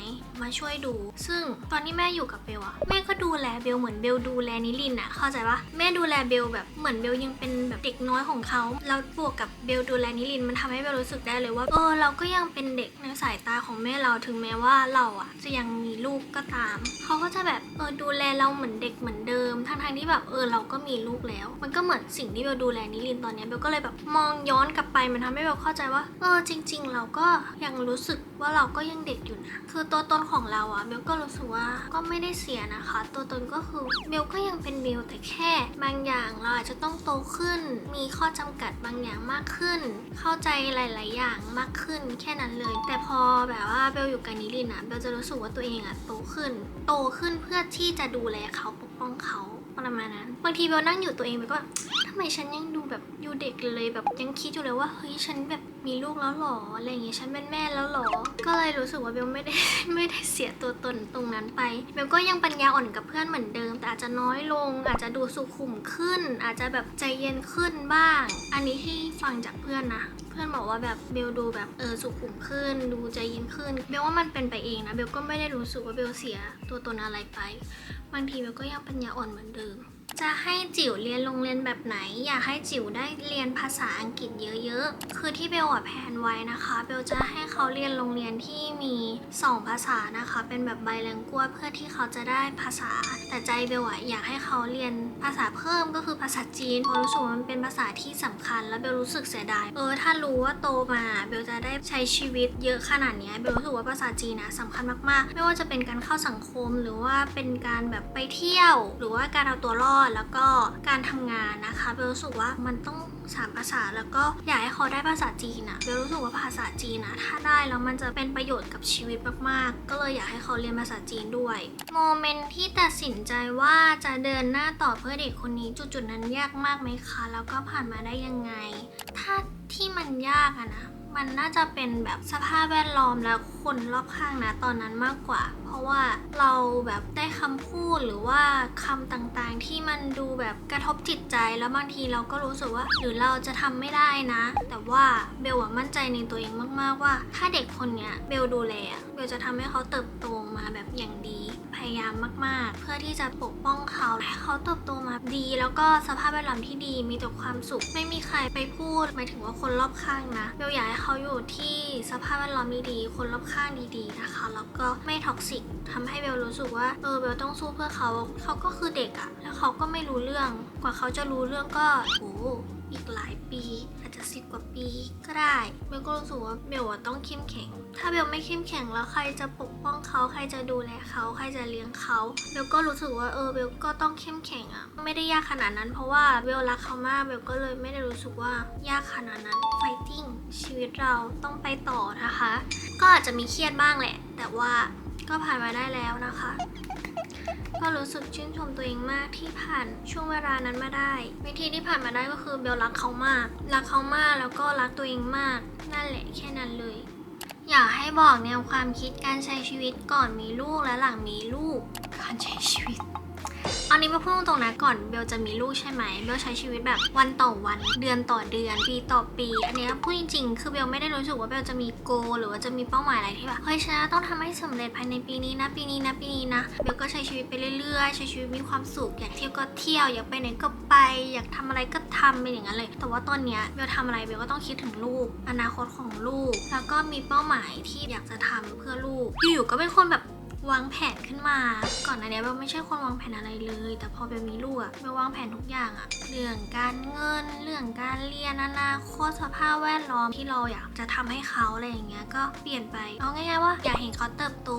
มาช่วยดูซึ่งตอนที่แม่อยู่กับเบลแม่ก็ดูแลเบลเหมือนเบลดูแลนิลินเข้าใจปะแม่ดูแลเบลแบบเหมือนเบลยังเป็นแบบเด็กน้อยของเขาแล้วบวกกับเบลดูแลนิลินมันทำให้เบลรู้สึกได้เลยว่าเราก็ยังเป็นเด็กในสายตาของแม่เราถึงแม้ว่าเราจะยังมีลูกก็ตามเขาก็จะแบบดูแลเราเหมือนเด็กเหมือนเดิมทั้งที่แบบเราก็มีลูกแล้วมันก็เหมือนสิ่งที่เบลดูแลนิลินตอนนี้เบลก็เลยแบบมองย้อนกลับไปมันทำให้เบลเข้าใจว่าจริงๆเราก็ยังรู้สึกว่าเราก็ยังเด็กอยู่นะคือตัวตนของเราเบลก็รู้สึกว่าก็ไม่ได้เสียนะคะตัวตนก็คือเบลก็ยังเป็นเบลแต่แค่บางอย่างเราอาจจะต้องโตขึ้นมีข้อจำกัดบางอย่างมากขึ้นเข้าใจหลายๆอย่างมากขึ้นแค่นั้นเลยแต่พอแบบว่าเบลอยู่กับนิลินเบลจะรู้สึกว่าตัวเองโตขึ้นเพื่อที่จะดูแลเขาปกป้องเขาประมาณนั้นบางทีเบลนั่งอยู่ตัวเองเบลก็ทำไมฉันยังดูแบบอยู่เด็กเลยแบบยังคิดอยู่เลยว่าเฮ้ยฉันแบบมีลูกแล้วหรออะไรอย่างเงี้ยฉันเป็นแม่แล้วหรอก็เลยรู้สึกว่าเบลไม่ได้เสียตัวตนตรงนั้นไปเบลก็ยังปัญญาอ่อนกับเพื่อนเหมือนเดิมแต่อาจจะน้อยลงอาจจะดูสุขุมขึ้นอาจจะแบบใจเย็นขึ้นบ้างอันนี้ที่ฟังจากเพื่อนนะเพื่อนบอกว่าแบบเบลดูแบบสุขุมขึ้นดูใจเย็นขึ้นเบลว่ามันเป็นไปเองนะเบลก็ไม่ได้รู้สึกว่าเบลเสียตัวตนอะไรไปบางทีเบลก็ยังปัญญาอ่อนเหมือนเดิมจะให้จิ๋วเรียนโรงเรียนแบบไหนอยากให้จิ๋วได้เรียนภาษาอังกฤษเยอะๆคือที่เบลแพลนไว้นะคะเบลจะให้เขาเรียนโรงเรียนที่มี2ภาษานะคะเป็นแบบไบลิงกัวเพื่อที่เขาจะได้ภาษาแต่ใจเบลอยากให้เขาเรียนภาษาเพิ่มก็คือภาษาจีนเพราะรู้สึกว่ามันเป็นภาษาที่สำคัญแล้วเบลรู้สึกเสียดายถ้ารู้ว่าโตมาเบลจะได้ใช้ชีวิตเยอะขนาดนี้เบลรู้สึกว่าภาษาจีนสำคัญมากๆไม่ว่าจะเป็นการเข้าสังคมหรือว่าเป็นการแบบไปเที่ยวหรือว่าการเอาตัวรอดแล้วก็การทำงานนะคะเบลรู้สึกว่ามันต้อง3ภาษาแล้วก็อยากให้เขาได้ภาษาจีนเบลรู้สึกว่าภาษาจีนถ้าได้แล้วมันจะเป็นประโยชน์กับชีวิตมากๆก็เลยอยากให้เขาเรียนภาษาจีนด้วยโมเมนต์ที่ตัดสินใจว่าจะเดินหน้าต่อเพื่อเด็กคนนี้จุดๆนั้นยากมากไหมคะแล้วก็ผ่านมาได้ยังไงถ้าที่มันยากนะมันน่าจะเป็นแบบสภาพแวดล้อมและคนรอบข้างนะตอนนั้นมากกว่าเพราะว่าเราแบบได้คำพูดหรือว่าคำต่างๆที่มันดูแบบกระทบจิตใจแล้วบางทีเราก็รู้สึกว่าหรือเราจะทำไม่ได้นะแต่ว่าเบลมั่นใจในตัวเองมากๆว่าถ้าเด็กคนเนี้ยเบลดูแลเบลจะทำให้เขาเติบโตมาแบบอย่างดีพยายามมากๆเพื่อที่จะปกป้องเขาให้เขาเติบโตมาดีแล้วก็สภาพแวดล้อมที่ดีมีแต่ความสุขไม่มีใครไปพูดหมายถึงว่าคนรอบข้างนะเบลอยากให้เขาอยู่ที่สภาพแวดล้อมดีๆคนรอบข้างดีๆนะคะแล้วก็ไม่ท็อกซิกทำให้เบลรู้สึกว่าเบลต้องสู้เพื่อเขาก็คือเด็กแล้วเขาก็ไม่รู้เรื่องกว่าเขาจะรู้เรื่องก็อีกหลายปีอาจจะ10 กว่าปีก็ได้เบลก็รู้สึกว่าเบลต้องเข้มแข็งถ้าเบลไม่เข้มแข็งแล้วใครจะปกป้องเขาใครจะดูแลเขาใครจะเลี้ยงเขาเบลก็รู้สึกว่าเบลก็ต้องเข้มแข็งไม่ได้ยากขนาดนั้นเพราะว่าเบลรักเขามากเบลก็เลยไม่ได้รู้สึกว่ายากขนาดนั้น fighting ชีวิตเราต้องไปต่อนะคะก็อาจจะมีเครียดบ้างแหละแต่ว่าก็ผ่านมาได้แล้วนะคะก็รู้สึกชื่นชมตัวเองมากที่ผ่านช่วงเวลานั้นมาได้วิธีที่ผ่านมาได้ก็คือเบลรักเขามากแล้วก็รักตัวเองมากนั่นแหละแค่นั้นเลยอยากให้บอกแนวความคิดการใช้ชีวิตก่อนมีลูกและหลังมีลูกการใช้ชีวิต อันนี้มาพูดตรงๆนะก่อนเบลจะมีลูกใช่ไหมเบลใช้ชีวิตแบบวันต่อวันเดือนต่อเดือนปีต่อปีอันนี้พูดจริงๆคือเบลไม่ได้รู้สึกว่าเบลจะมีโกหรือว่าจะมีเป้าหมายอะไรที่แบบเฮ้ยฉันต้องทำให้สำเร็จภายในปีนี้นะปีนี้นะเบลก็ใช้ชีวิตไปเรื่อยๆใช้ชีวิตมีความสุขอยากเที่ยวก็เที่ยวอยากไปไหนก็ไปอยากทำอะไรก็ทำเป็นอย่างนั้นเลยแต่ว่าตอนเนี้ยเบลทำอะไรเบลก็ต้องคิดถึงลูกอนาคตของลูกแล้วก็มีเป้าหมายที่อยากจะทำเพื่อลูกอยู่ๆก็เป็นคนแบบวางแผนขึ้นมาก่อนหน้านี้เบลไม่ใช่คนวางแผนอะไรเลยแต่พอเบลมีลูกอะเบลวางแผนทุกอย่างอะเรื่องการเงินเรื่องการเรียนอนาคตสภาพแวดล้อมที่เราอยากจะทำให้เขาอะไรอย่างเงี้ยก็เปลี่ยนไปเอาง่ายๆว่าอยากเห็นเขาเติบโต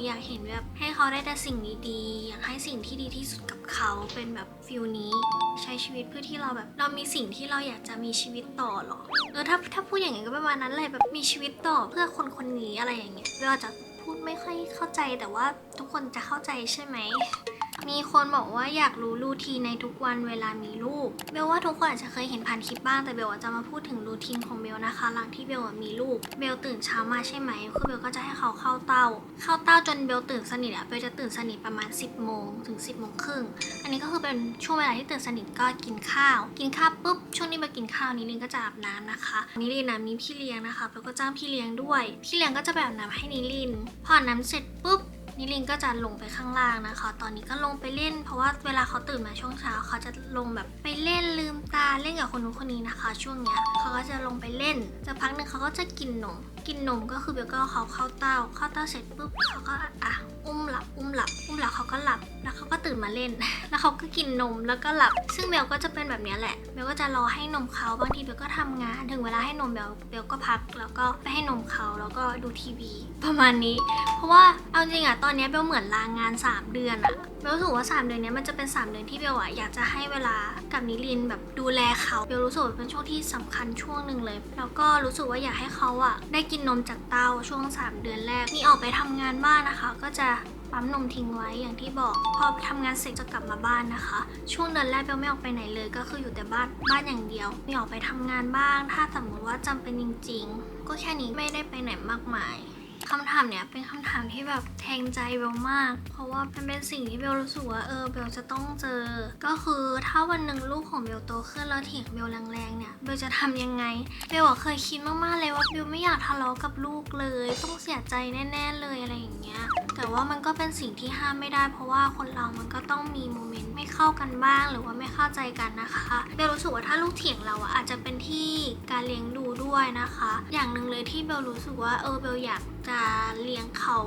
อยากเห็นแบบให้เขาได้แต่สิ่งดีๆอยากให้สิ่งที่ดีที่สุดกับเขาเป็นแบบฟิลนี้ใช้ชีวิตเพื่อที่เราแบบเรามีสิ่งที่เราอยากจะมีชีวิตต่อหรอถ้าพูดอย่างเงี้ยก็ประมาณนั้นเลยแบบมีชีวิตต่อเพื่อคนคนนี้อะไรอย่างเงี้ยเบลจะพูดไม่ค่อยเข้าใจแต่ว่าทุกคนจะเข้าใจใช่ไหมมีคนบอกว่าอยากรู้รูทีนในทุกวันเวลามีลูกเบลว่าทุกคนอาจจะเคยเห็นผ่านคลิปบ้างแต่เบลจะมาพูดถึงรูทีนของเบลนะคะหลังที่เบลมีลูกเบลตื่นเช้ามาใช่ไหมคือเบลก็จะให้เขาเข้าเต้าจนเบลตื่นสนิทอะเบลจะตื่นสนิทประมาณ10 โมงถึง10 โมงครึ่งอันนี้ก็คือเป็นช่วงเวลาที่ตื่นสนิทก็กินข้าวปุ๊บช่วงนี้เบลกินข้าวนิลินก็จะอาบน้ำนะคะนิลินนะมีพี่เลี้ยงนะคะเบลก็จ้างพี่เลี้ยงด้วยพี่เลี้ยงก็จะแบบน้ำให้นิลินพอน้ำเสร็จปุ๊บนิลินก็จะลงไปข้างล่างนะคะตอนนี้ก็ลงไปเล่นเพราะว่าเวลาเขาตื่นมาช่วงเช้าเขาจะลงแบบไปเล่นลืมตาเล่นกับคนนู้นคนนี้นะคะช่วงเนี้ยเขาก็จะลงไปเล่นจะพักหนึ่งเขาก็จะกินนมก็คือเบลก็เขาเข้าเต้าเสร็จปุ๊บเขาก็อุ้มหลับเขาก็หลับแล้วเขาก็ตื่นมาเล่น แล้วเขาก็กินนมแล้วก็หลับซึ่งเบลก็จะเป็นแบบนี้แหละเบลก็จะรอให้นมเขาบางทีเบลก็ทำงานถึงเวลาให้นมเบลก็พักแล้วก็ไปให้นมเขาแล้วก็ดูทีวีประมาณนี้เพราะว่าเอาจริงอะตอนนี้เบลเหมือนลางาน3 เดือนอะเบลรู้สึกว่า3 เดือนนี้มันจะเป็น3 เดือนที่เบลอะอยากจะให้เวลากับนิลินแบบดูแลเขาเบลรู้สึกว่าเป็นช่วงที่สำคัญช่วงหนึ่งเลยแล้วก็รู้สึกว่าอยากให้เขาอะได้กินนมจากเต้าช่วง3 เดือนแรกนี่ออกไปทำงานบ้านนะคะก็จะปั๊มนมทิ้งไว้อย่างที่บอกพอทำงานเสร็จจะกลับมาบ้านนะคะช่วงเดือนแรกเบลไม่ออกไปไหนเลยก็คืออยู่แต่บ้านอย่างเดียวมีออกไปทำงานบ้างถ้าสมมติว่าจำเป็นจริงๆก็แค่นี้ไม่ได้ไปไหนมากมายคำถามเนี้ยเป็นคำถามที่แบบแทงใจเบลมากเพราะว่ามันเป็นสิ่งที่เบลรู้สึกว่าเบลจะต้องเจอก็คือถ้าวันหนึ่งลูกของเบลโตขึ้นแล้วเถียงเบลแรงๆเนี่ยเบลจะทำยังไงเบลเคยคิดมากๆเลยว่าเบลไม่อยากทะเลาะกับลูกเลยต้องเสียใจแน่ๆเลยอะไรอย่างเงี้ยแต่ว่ามันก็เป็นสิ่งที่ห้ามไม่ได้เพราะว่าคนเรามันก็ต้องมีโมเมนต์ไม่เข้ากันบ้างหรือว่าไม่เข้าใจกันนะคะเบลรู้สึกว่าถ้าลูกเถียงเราอาจจะเป็นที่การเลี้ยงดูด้วยนะคะอย่างหนึ่งเลยที่เบลรู้สึกว่าเบลอยากจะเลี้ยงเขา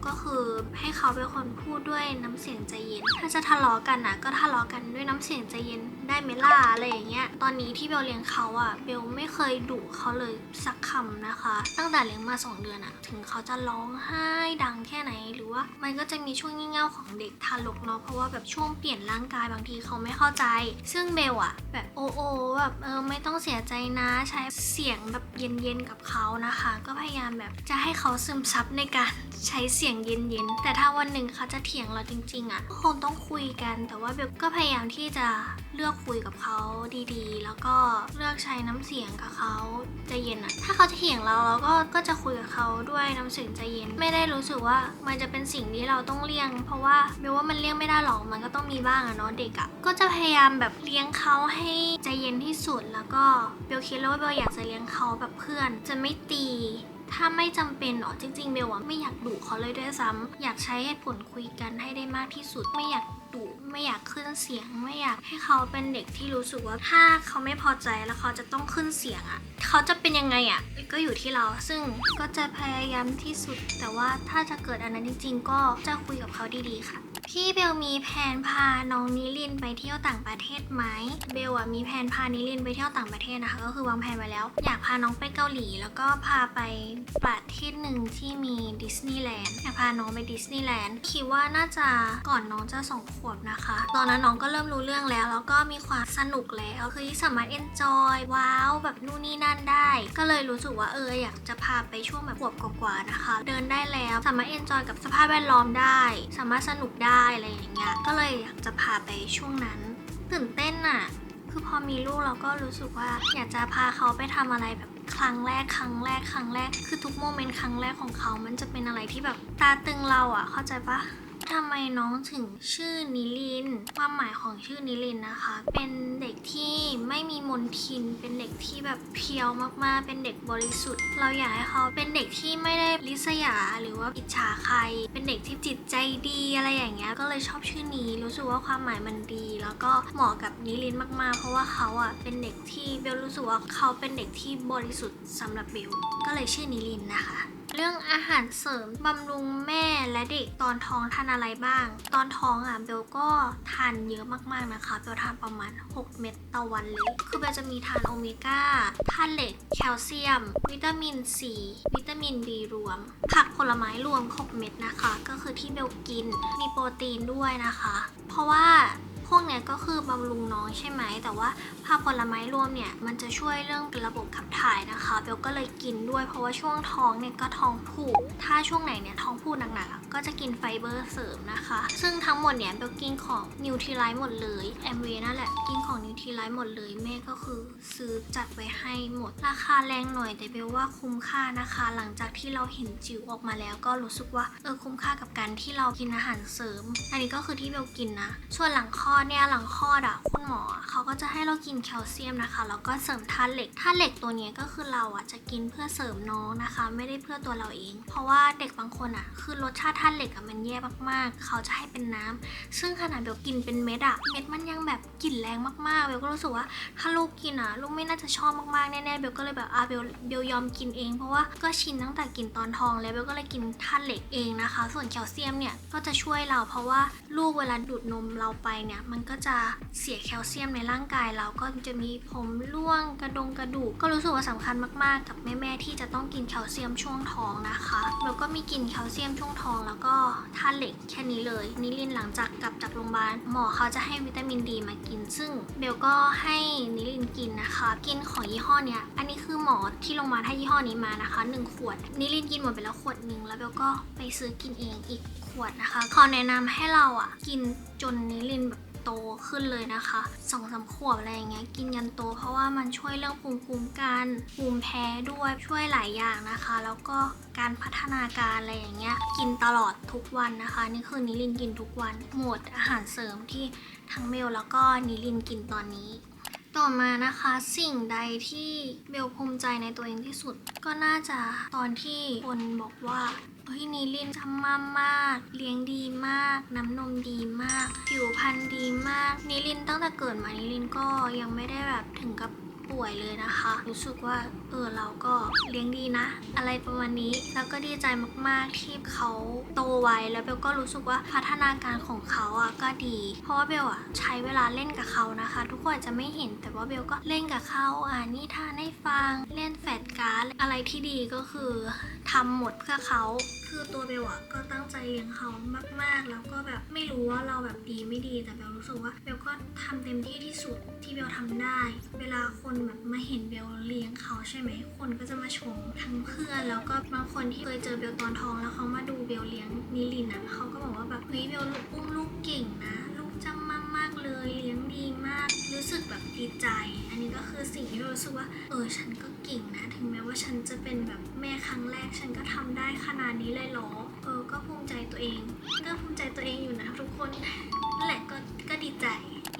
ก็คือให้เขาเป็นคนพูดด้วยน้ำเสียงใจเย็นถ้าจะทะเลาะกันนะก็ทะเลาะกันด้วยน้ำเสียงใจเย็นได้ไหมล่ะอะไรอย่างเงี้ยตอนนี้ที่เบลเลี้ยงเขาเบลไม่เคยดุเขาเลยสักคำนะคะตั้งแต่เลี้ยงมา2 เดือนถึงเขาจะร้องไห้ดังแค่ไหนหรือว่ามันก็จะมีช่วงงี่เง่าของเด็กทารกเนาะเพราะว่าแบบช่วงเปลี่ยนร่างกายบางทีเขาไม่เข้าใจซึ่งเบลแบบแบบไม่ต้องเสียใจนะใช้เสียงแบบเย็นๆกับเขานะคะก็พยายามแบบจะให้เขาซึมซับในการใช้เสียงเย็นๆแต่ถ้าวันหนึ่งเขาจะเถียงเราจริงๆก็คงต้องคุยกันแต่ว่าเบลก็พยายามที่จะเลือกคุยกับเขาดีๆแล้วก็เลือกใช้น้ำเสียงกับเขาใจเย็นถ้าเขาจะเถียงเราก็จะคุยกับเขาด้วยน้ำเสียงใจเย็นไม่ได้รู้สึกว่ามันจะเป็นสิ่งที่เราต้องเลี่ยงเพราะว่าเบลว่ามันเลี่ยงไม่ได้หรอกมันก็ต้องมีบ้างเนาะเด็กก็จะพยายามแบบเลี้ยงเขาให้ใจเย็นที่สุดแล้วก็เบลคิดแล้วว่าเบลอยากจะเลี้ยงเขาแบบเพื่อนจะไม่ตีถ้าไม่จำเป็นจริงๆเบลไม่อยากดุเขาเลยด้วยซ้ำอยากใช้เหตุผลคุยกันให้ได้มากที่สุดไม่อยากดุไม่อยากขึ้นเสียงไม่อยากให้เขาเป็นเด็กที่รู้สึกว่าถ้าเขาไม่พอใจแล้วเขาจะต้องขึ้นเสียงเขาจะเป็นยังไงก็อยู่ที่เราซึ่งก็จะพยายามที่สุดแต่ว่าถ้าจะเกิดอันนั้นจริงๆก็จะคุยกับเขาดีๆค่ะพี่เบลมีแผนพาน้องนิลินไปเที่ยวต่างประเทศไหมเบลมีแผนพานิลินไปเที่ยวต่างประเทศนะคะก็คือวางแผนไว้แล้วอยากพาน้องไปเกาหลีแล้วก็พาไปประเทศหนึ่งที่มีดิสนีย์แลนด์อยากพาน้องไปดิสนีย์แลนด์คิดว่าน่าจะก่อนน้องจะ2 ขวบนะคะตอนนั้นน้องก็เริ่มรู้เรื่องแล้วก็มีความสนุกแล้วคือสามารถเอนจอยว้าวแบบนู่นนี่นั่นได้ก็เลยรู้สึกว่าอยากจะพาไปช่วงแบบขวบกว่าๆนะคะเดินได้แล้วสามารถเอนจอยกับสภาพแวดล้อมได้สามารถสนุกได้อะไรอย่างเงี้ยก็เลยอยากจะพาไปช่วงนั้นตื่นเต้นคือพอมีลูกเราก็รู้สึกว่าอยากจะพาเขาไปทำอะไรแบบครั้งแรกคือทุกโมเมนต์ครั้งแรกของเขามันจะเป็นอะไรที่แบบตาตึงเราเข้าใจปะ ทำไมน้องถึงชื่อนิลินความหมายของชื่อนิลินนะคะเป็นเด็กที่ไม่มีมนทินเป็นเด็กที่แบบเพียวมากๆเป็นเด็กบริสุทธิ์เราอยากให้เขาเป็นเด็กที่ไม่ได้ริษยาหรือว่าอิจฉาใครเป็นเด็กที่จิตใจดีอะไรอย่างเงี้ยก็เลยชอบชื่อนี้รู้สึกว่าความหมายมันดีแล้วก็เหมาะกับนิลินมากๆเพราะว่าเขาอ่ะเป็นเด็กที่เบลรู้สึกว่าเขาเป็นเด็กที่บริสุทธิ์สำหรับเบลก็เลยชื่อนิลินนะคะเรื่องอาหารเสริมบำรุงแม่และเด็กตอนท้องทานอะไรบ้างตอนท้องอ่ะเบลก็ทานเยอะมากๆนะคะเบลทานประมาณ6 เม็ดต่อวันเลยคือเบลจะมีทานโอเมก้าธาตุเหล็กแคลเซียมวิตามินซีวิตามินบีรวมผักผลไม้รวม6 เม็ดนะคะก็คือที่เบลกินมีโปรตีนด้วยนะคะเพราะว่าพวกเนี้ยก็คือบำรุงน้องใช่ไหมแต่ว่าผักผลไม้รวมเนี่ยมันจะช่วยเรื่องระบบขับถ่ายนะคะเบลก็เลยกินด้วยเพราะว่าช่วงท้องเนี่ยก็ท้องผูกถ้าช่วงไหนเนี่ยท้องผูกหนักๆก็จะกินไฟเบอร์เสริมนะคะซึ่งทั้งหมดเนี่ยเบลกินของนิวทรีไลท์หมดเลยแอมเวย์นั่นแหละกินของนิวทรีไลท์หมดเลยแม่ก็คือซื้อจัดไว้ให้หมดราคาแรงหน่อยแต่เบลว่าคุ้มค่านะคะหลังจากที่เราเห็นจิ๋วออกมาแล้วก็รู้สึกว่าคุ้มค่ากับการที่เรากินอาหารเสริมอันนี้ก็คือที่เบลกินนะส่วนหลังคลอดเนี่ยหลังคลอดอ่ะคุณหมอเขาก็จะให้เรากินแคลเซียมนะคะแล้วก็เสริมธาตุเหล็กตัวนี้ก็คือเราอ่ะจะกินเพื่อเสริมน้องนะคะไม่ได้เพื่อตัวเราเองเพราะว่าเด็กบางคนอ่ะคือรสชาติธาตุเหล็กอ่ะมันแย่มากๆเขาจะให้เป็นน้ำซึ่งขนาดเบลกินเป็นเม็ดอ่ะเม็ดมันยังแบบกลิ่นแรงมากๆเบลก็รู้สึกว่าถ้าลูกกินอ่ะลูกไม่น่าจะชอบมากๆแน่ๆเบลก็เลยแบบเบลยอมกินเองเพราะว่าก็ชินตั้งแต่กินตอนท้องแล้วเบลก็เลยกินธาตุเหล็กเองนะคะส่วนแคลเซียมเนี่ยก็จะช่วยเราเพราะว่าลูกเวลาดูดนมเราไปเนี่ยมันก็จะเสียแคลเซียมในร่างกายเราก็จะมีผมร่วงกระดูกก็รู้สึกว่าสำคัญมากๆกับแม่ๆที่จะต้องกินแคลเซียมช่วงท้องนะคะแล้วก็มีกินแคลเซียมช่วงท้องแล้วก็ธาตุเหล็กแค่นี้เลยนิลินหลังจากกลับจากโรงพยาบาลหมอเขาจะให้วิตามินดีมากินซึ่งเบลก็ให้นิลินกินนะคะกินของยี่ห้อเนี้ยอันนี้คือหมอที่โรงพยาบาลให้ยี่ห้อนี้มานะคะ1 ขวดนิลินกินหมดไปแล้วขวดนึงแล้วเบลก็ไปซื้อกินเองอีกขวดนะคะขอแนะนำให้เราอ่ะกินจนนิลินแบบโตขึ้นเลยนะคะ2-3 ขวบอะไรอย่างเงี้ยกินยันโตเพราะว่ามันช่วยเรื่องภูมิคุ้มกันภูมิแพ้ด้วยช่วยหลายอย่างนะคะแล้วก็การพัฒนาการอะไรอย่างเงี้ยกินตลอดทุกวันนะคะนี่คือนิลินกินทุกวันหมวดอาหารเสริมที่ทั้งเบลแล้วก็นิลินกินตอนนี้ต่อมานะคะสิ่งใดที่เบลภูมิใจในตัวเองที่สุดก็น่าจะตอนที่คนบอกว่านิลินจำม่ำมากเลี้ยงดีมากน้ำนมดีมากผิวพรรณดีมากนิลินตั้งแต่เกิดมานิลินก็ยังไม่ได้แบบถึงกับป่วยเลยนะคะรู้สึกว่าเราก็เลี้ยงดีนะอะไรประมาณนี้แล้วก็ดีใจมากๆที่เขาโตไวแล้วเบลก็รู้สึกว่าพัฒนาการของเขาอ่ะก็ดีเพราะว่าเบลอ่ะใช้เวลาเล่นกับเขานะคะทุกคนอาจจะไม่เห็นแต่ว่าเบลก็เล่นกับเขานิทานให้ฟังเล่นแฟลชการ์ดอะไรที่ดีก็คือทำหมดเพื่อเขาคือตัวเบลอ่ะก็ตั้งใจเลี้ยงเขามากๆแล้วก็แบบไม่รู้ว่าเราแบบดีไม่ดีแต่เบลรู้สึกว่าเบลก็ทำเต็มที่ที่สุดที่เบลทำได้เวลาคนแบบมาเห็นเบลเลี้ยงเขาใช่ไหมคนก็จะมาชมทั้งเพื่อนแล้วก็บางคนที่เคยเจอเบลตอนท้องแล้วเขามาดูเบลเลี้ยงนิลินเขาก็บอกว่าแบบเฮ้ยเบลอุ้มลูกเก่งนะลูกจำมากเลยเลี้ยงดีมากรู้สึกแบบดีใจอันนี้ก็คือสิ่งที่เบลรู้สึกว่าฉันก็เก่งนะถึงแม้ว่าฉันจะเป็นแบบแม่ครั้งแรกฉันก็ทำได้ขนาดนี้เลยเหรอก็ภูมิใจตัวเองก็ภูมิใจตัวเองอยู่นะทุกคนนั่นแหละก็ดีใจ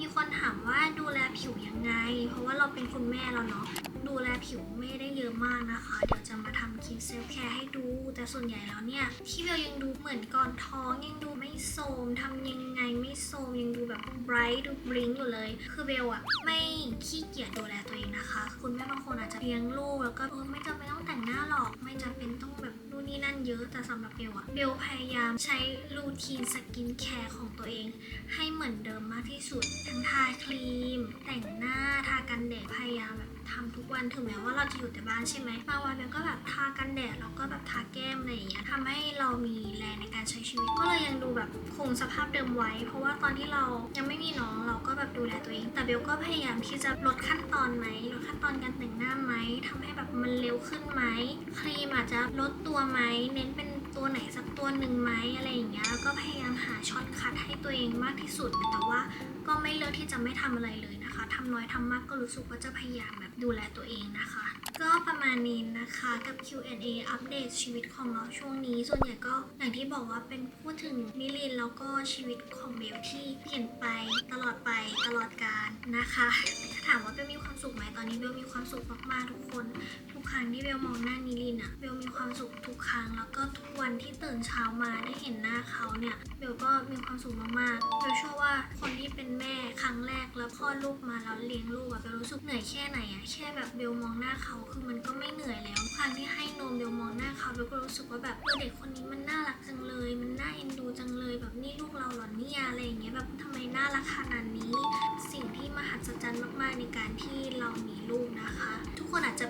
มีคนถามว่าดูแลผิวยังไงเพราะว่าเราเป็นคุณแม่แล้วเนาะดูแลผิวไม่ได้เยอะมากนะคะเดี๋ยวจะมาทำคลิปเซลฟ์แคร์ให้ดูแต่ส่วนใหญ่แล้วเนี่ยที่เบลยังดูเหมือนก่อนท้องยังดูไม่โทรมทำยังไงไม่โทรมยังดูแบบไบรท์ดูบลิงอยู่เลยคือเบลอะไม่ขี้เกียจดูแลตัวเองนะคะคุณแม่บางคนอาจจะเลี้ยงลูกแล้วก็ไม่จำเป็นต้องแต่งหน้าหรอกไม่จำเป็นต้องแบบนู่นนี่นั่นเยอะแต่สำหรับเบลอะเบลพยายามใช้รูทีนสกินแคร์ของตัวเองให้เหมือนเดิมมากที่สุดทั้งทาครีมแต่งหน้าทากันแดดพยายามแบบทำทุกวันถึงแม้ว่าเราจะอยู่แต่บ้านใช่ไหมบางวันเบลก็แบบทากันแดดแล้วก็แบบทาแก้มอะไรอย่างเงี้ยทำให้เรามีแรงในการใช้ชีวิตก็เลยยังดูแบบคงสภาพเดิมไว้เพราะว่าตอนที่เรายังไม่มีน้องเราก็แบบดูแลตัวเองแต่เบลก็พยายามที่จะลดขั้นตอนไหมลดขั้นตอนการแต่งหน้าไหมทำให้แบบมันเร็วขึ้นไหมครีมอาจจะลดตัวไหมเน้นเป็นตัวไหนสักตัวหนึ่งไหมอะไรอย่างเงี้ยแล้วก็พยายามหาช็อตคัทให้ตัวเองมากที่สุดแต่ว่าก็ไม่เลือกที่จะไม่ทำอะไรเลยนะคะ นะคะทำน้อยทำมากก็รู้สึกว่าจะพยายามแบบดูแลตัวเองนะคะก็ประมาณนี้นะคะกับ Q&A อัปเดตชีวิตของเราช่วงนี้ส่วนใหญ่ก็อย่างที่บอกว่าเป็นพูดถึงนิลินแล้วก็ชีวิตของเบลที่เปลี่ยนไปตลอดกาลนะคะถ้าถามว่าเบลมีความสุขไหมตอนนี้เบลมีความสุขมากๆทุกคนทุกครั้งที่เบลมองหน้านิลินอะเบลมีความสุขทุกครั้งแล้วก็ทุกวันที่ตื่นเช้ามาได้เห็นหน้าเขาเนี่ยเบลก็มีความสุขมากๆเบลเชื่อว่าคนที่เป็นแม่ครั้งแรกแล้วคลอดลูกมาแล้วเลี้ยงลูกอะเบลรู้สึกเหนื่อยแค่ไหนอะแค่แบบเบลมองหน้าเขาคือมันก็ไม่เหนื่อยแล้วครั้งที่ให้นมเบลมองหน้าเขาเบลก็รู้สึกว่าแบบเด็กคนนี้มันน่ารักจังเลยมันน่าเอ็นดูจังเลยแบบนี่ลูกเราเหรอเนี่ยอะไรอย่างเงี้ยแบบทำไมน่ารักขนาดนี้สิ่งที่มหัศจรรย์มากๆในการที่เรามีลูกนะคะทุกคนอาจจ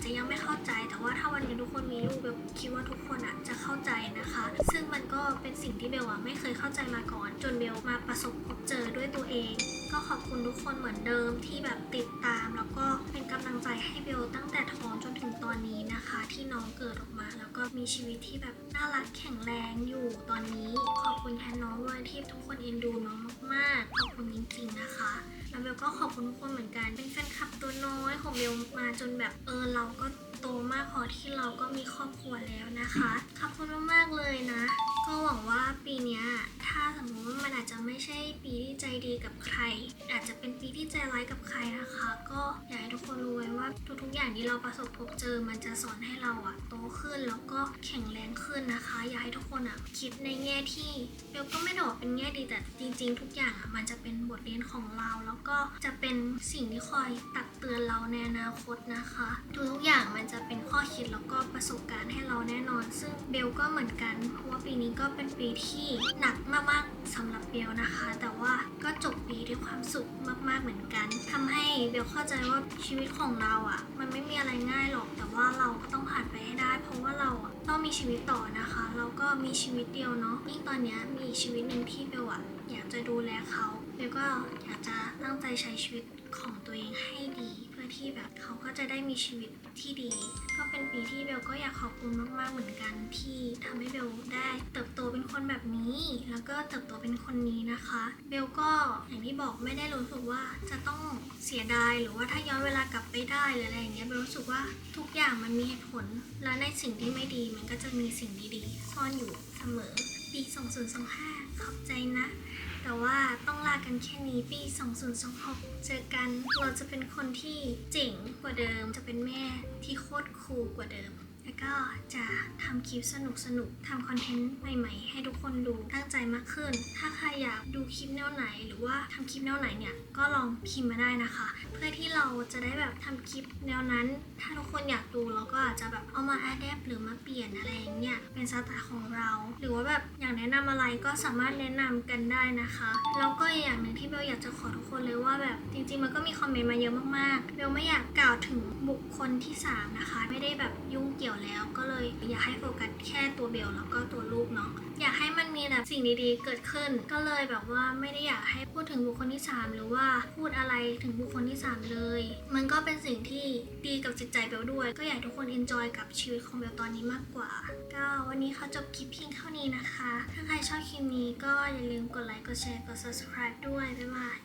ะยังไม่เข้าใจแต่ว่าถ้าวันนี้ทุกคนมีลูกเบลคิดว่าทุกคนอาจจะเข้าใจนะคะซึ่งมันก็เป็นสิ่งที่เบลไม่เคยเข้าใจมาก่อนจนเบลมาประสบพบเจอด้วยตัวเองก็ขอบคุณทุกคนเหมือนเดิมที่แบบติดตามแล้วก็เป็นกำลังใจให้เบลตั้งแต่ท้องจนถึงตอนนี้นะคะที่น้องเกิดออกมาแล้วก็มีชีวิตที่แบบน่ารักแข็งแรงอยู่ตอนนี้ขอบคุณแทนน้องด้วยที่ทุกคนเอ็นดูน้องมากๆขอบคุณจริงๆนะคะแล้วเบลก็ขอบคุณทุกคนเหมือนกันเป็นแฟนคลับตัวน้อยของเบลมาจนแบบเราก็โตมากพอที่เราก็มีครอบครัวแล้วนะคะขอบคุณมากๆเลยนะก็หวังว่าปีนี้ถ้าสมมติว่ามันอาจจะไม่ใช่ปีที่ใจดีกับใครอาจจะเป็นปีที่ใจร้ายกับใครนะคะก็อยากให้ทุกคนรู้ไว้ว่าทุกๆอย่างที่เราประสบพบเจอมันจะสอนให้เราโตขึ้นแล้วก็แข็งแรงขึ้นนะคะอยากให้ทุกคนคิดในแง่ที่เบลก็ไม่ได้บอกเป็นแง่ดีแต่จริงๆทุกอย่างมันจะเป็นบทเรียนของเราแล้วก็จะเป็นสิ่งที่คอยตักเตือนเราในอนาคตนะคะทุกอย่างมันจะเป็นข้อคิดแล้วก็ประสบการณ์ให้เราแน่นอนซึ่งเบลก็เหมือนกันเพราะว่าปีนี้ก็เป็นปีที่หนักมากๆสำหรับเบลนะคะแต่ว่าก็จบปีด้วยความสุขมากๆเหมือนกันทำให้เบลเข้าใจว่าชีวิตของเรามันไม่มีอะไรง่ายหรอกแต่ว่าเราก็ต้องผ่านไปให้ได้เพราะว่าเราต้องมีชีวิตต่อนะคะเราก็มีชีวิตเดียวเนาะยิ่งตอนนี้มีชีวิตหนึ่งที่เบลอยากจะดูแลเขาเบลก็อยากจะตั้งใจใช้ชีวิตของตัวเองให้ดีเพื่อที่แบบเขาก็จะได้มีชีวิตที่ดีก็เป็นปีที่เบลก็อยากขอบคุณมากๆเหมือนกันที่ทำให้เบลได้เติบโตเป็นคนแบบนี้แล้วก็เติบโตเป็นคนนี้นะคะเบลก็อย่างที่บอกไม่ได้รู้สึกว่าจะต้องเสียดายหรือว่าถ้าย้อนเวลากลับไปได้หรืออะไรอย่างเงี้ยเบลรู้สึกว่าทุกอย่างมันมีเหตุผลและในสิ่งที่ไม่ดีมันก็จะมีสิ่งดีๆซ่อนอยู่เสมอปี2025ขอบใจนะแต่ว่าต้องลากันแค่นี้ปี2026เจอกันเราจะเป็นคนที่เจ๋งกว่าเดิมจะเป็นแม่ที่โคตรคูลกว่าเดิมแล้วก็จะทำคลิปสนุกทำคอนเทนต์ใหม่ๆให้ทุกคนดูตั้งใจมากขึ้นถ้าใครอยากดูคลิปแนวไหนหรือว่าทำคลิปแนวไหนเนี่ยก็ลองพิมพ์มาได้นะคะเพื่อที่เราจะได้แบบทำคลิปแนวนั้นถ้าทุกคนอยากดูเราก็อาจจะแบบเอามาอัดแอปหรือมาเปลี่ยนอะไรอย่างเงี้ยเป็นสไตล์ของเราหรือว่าแบบอยากแนะนำอะไรก็สามารถแนะนำกันได้นะคะแล้วก็อีกอย่างหนึ่งที่เบลอยากจะขอทุกคนเลยว่าแบบจริงๆมันก็มีคอมเมนต์มาเยอะมากๆเบลไม่อยากกล่าวถึงบุคคลที่3นะคะไม่ได้แบบยุ่งเกี่ยวแล้วก็เลยอยากให้โฟกัสแค่ตัวเบลแล้วก็ตัวลูกเนาะอยากให้มันมีแบบสิ่งดีๆเกิดขึ้นก็เลยแบบว่าไม่ได้อยากให้พูดถึงบุคคลที่3หรือว่าพูดอะไรถึงบุคคลที่3เลยมันก็เป็นสิ่งที่ดีกับจิตใจเบลด้วยก็อยากให้ทุกคนเอนจอยกับชีวิตของเบลตอนนี้มากกว่าก็วันนี้เขาจบคลิปเพียงเท่านี้นะคะถ้าใครชอบคลิปนี้ก็อย่าลืมกดไลค์กดแชร์กด subscribe ด้วยบ๊ายบาย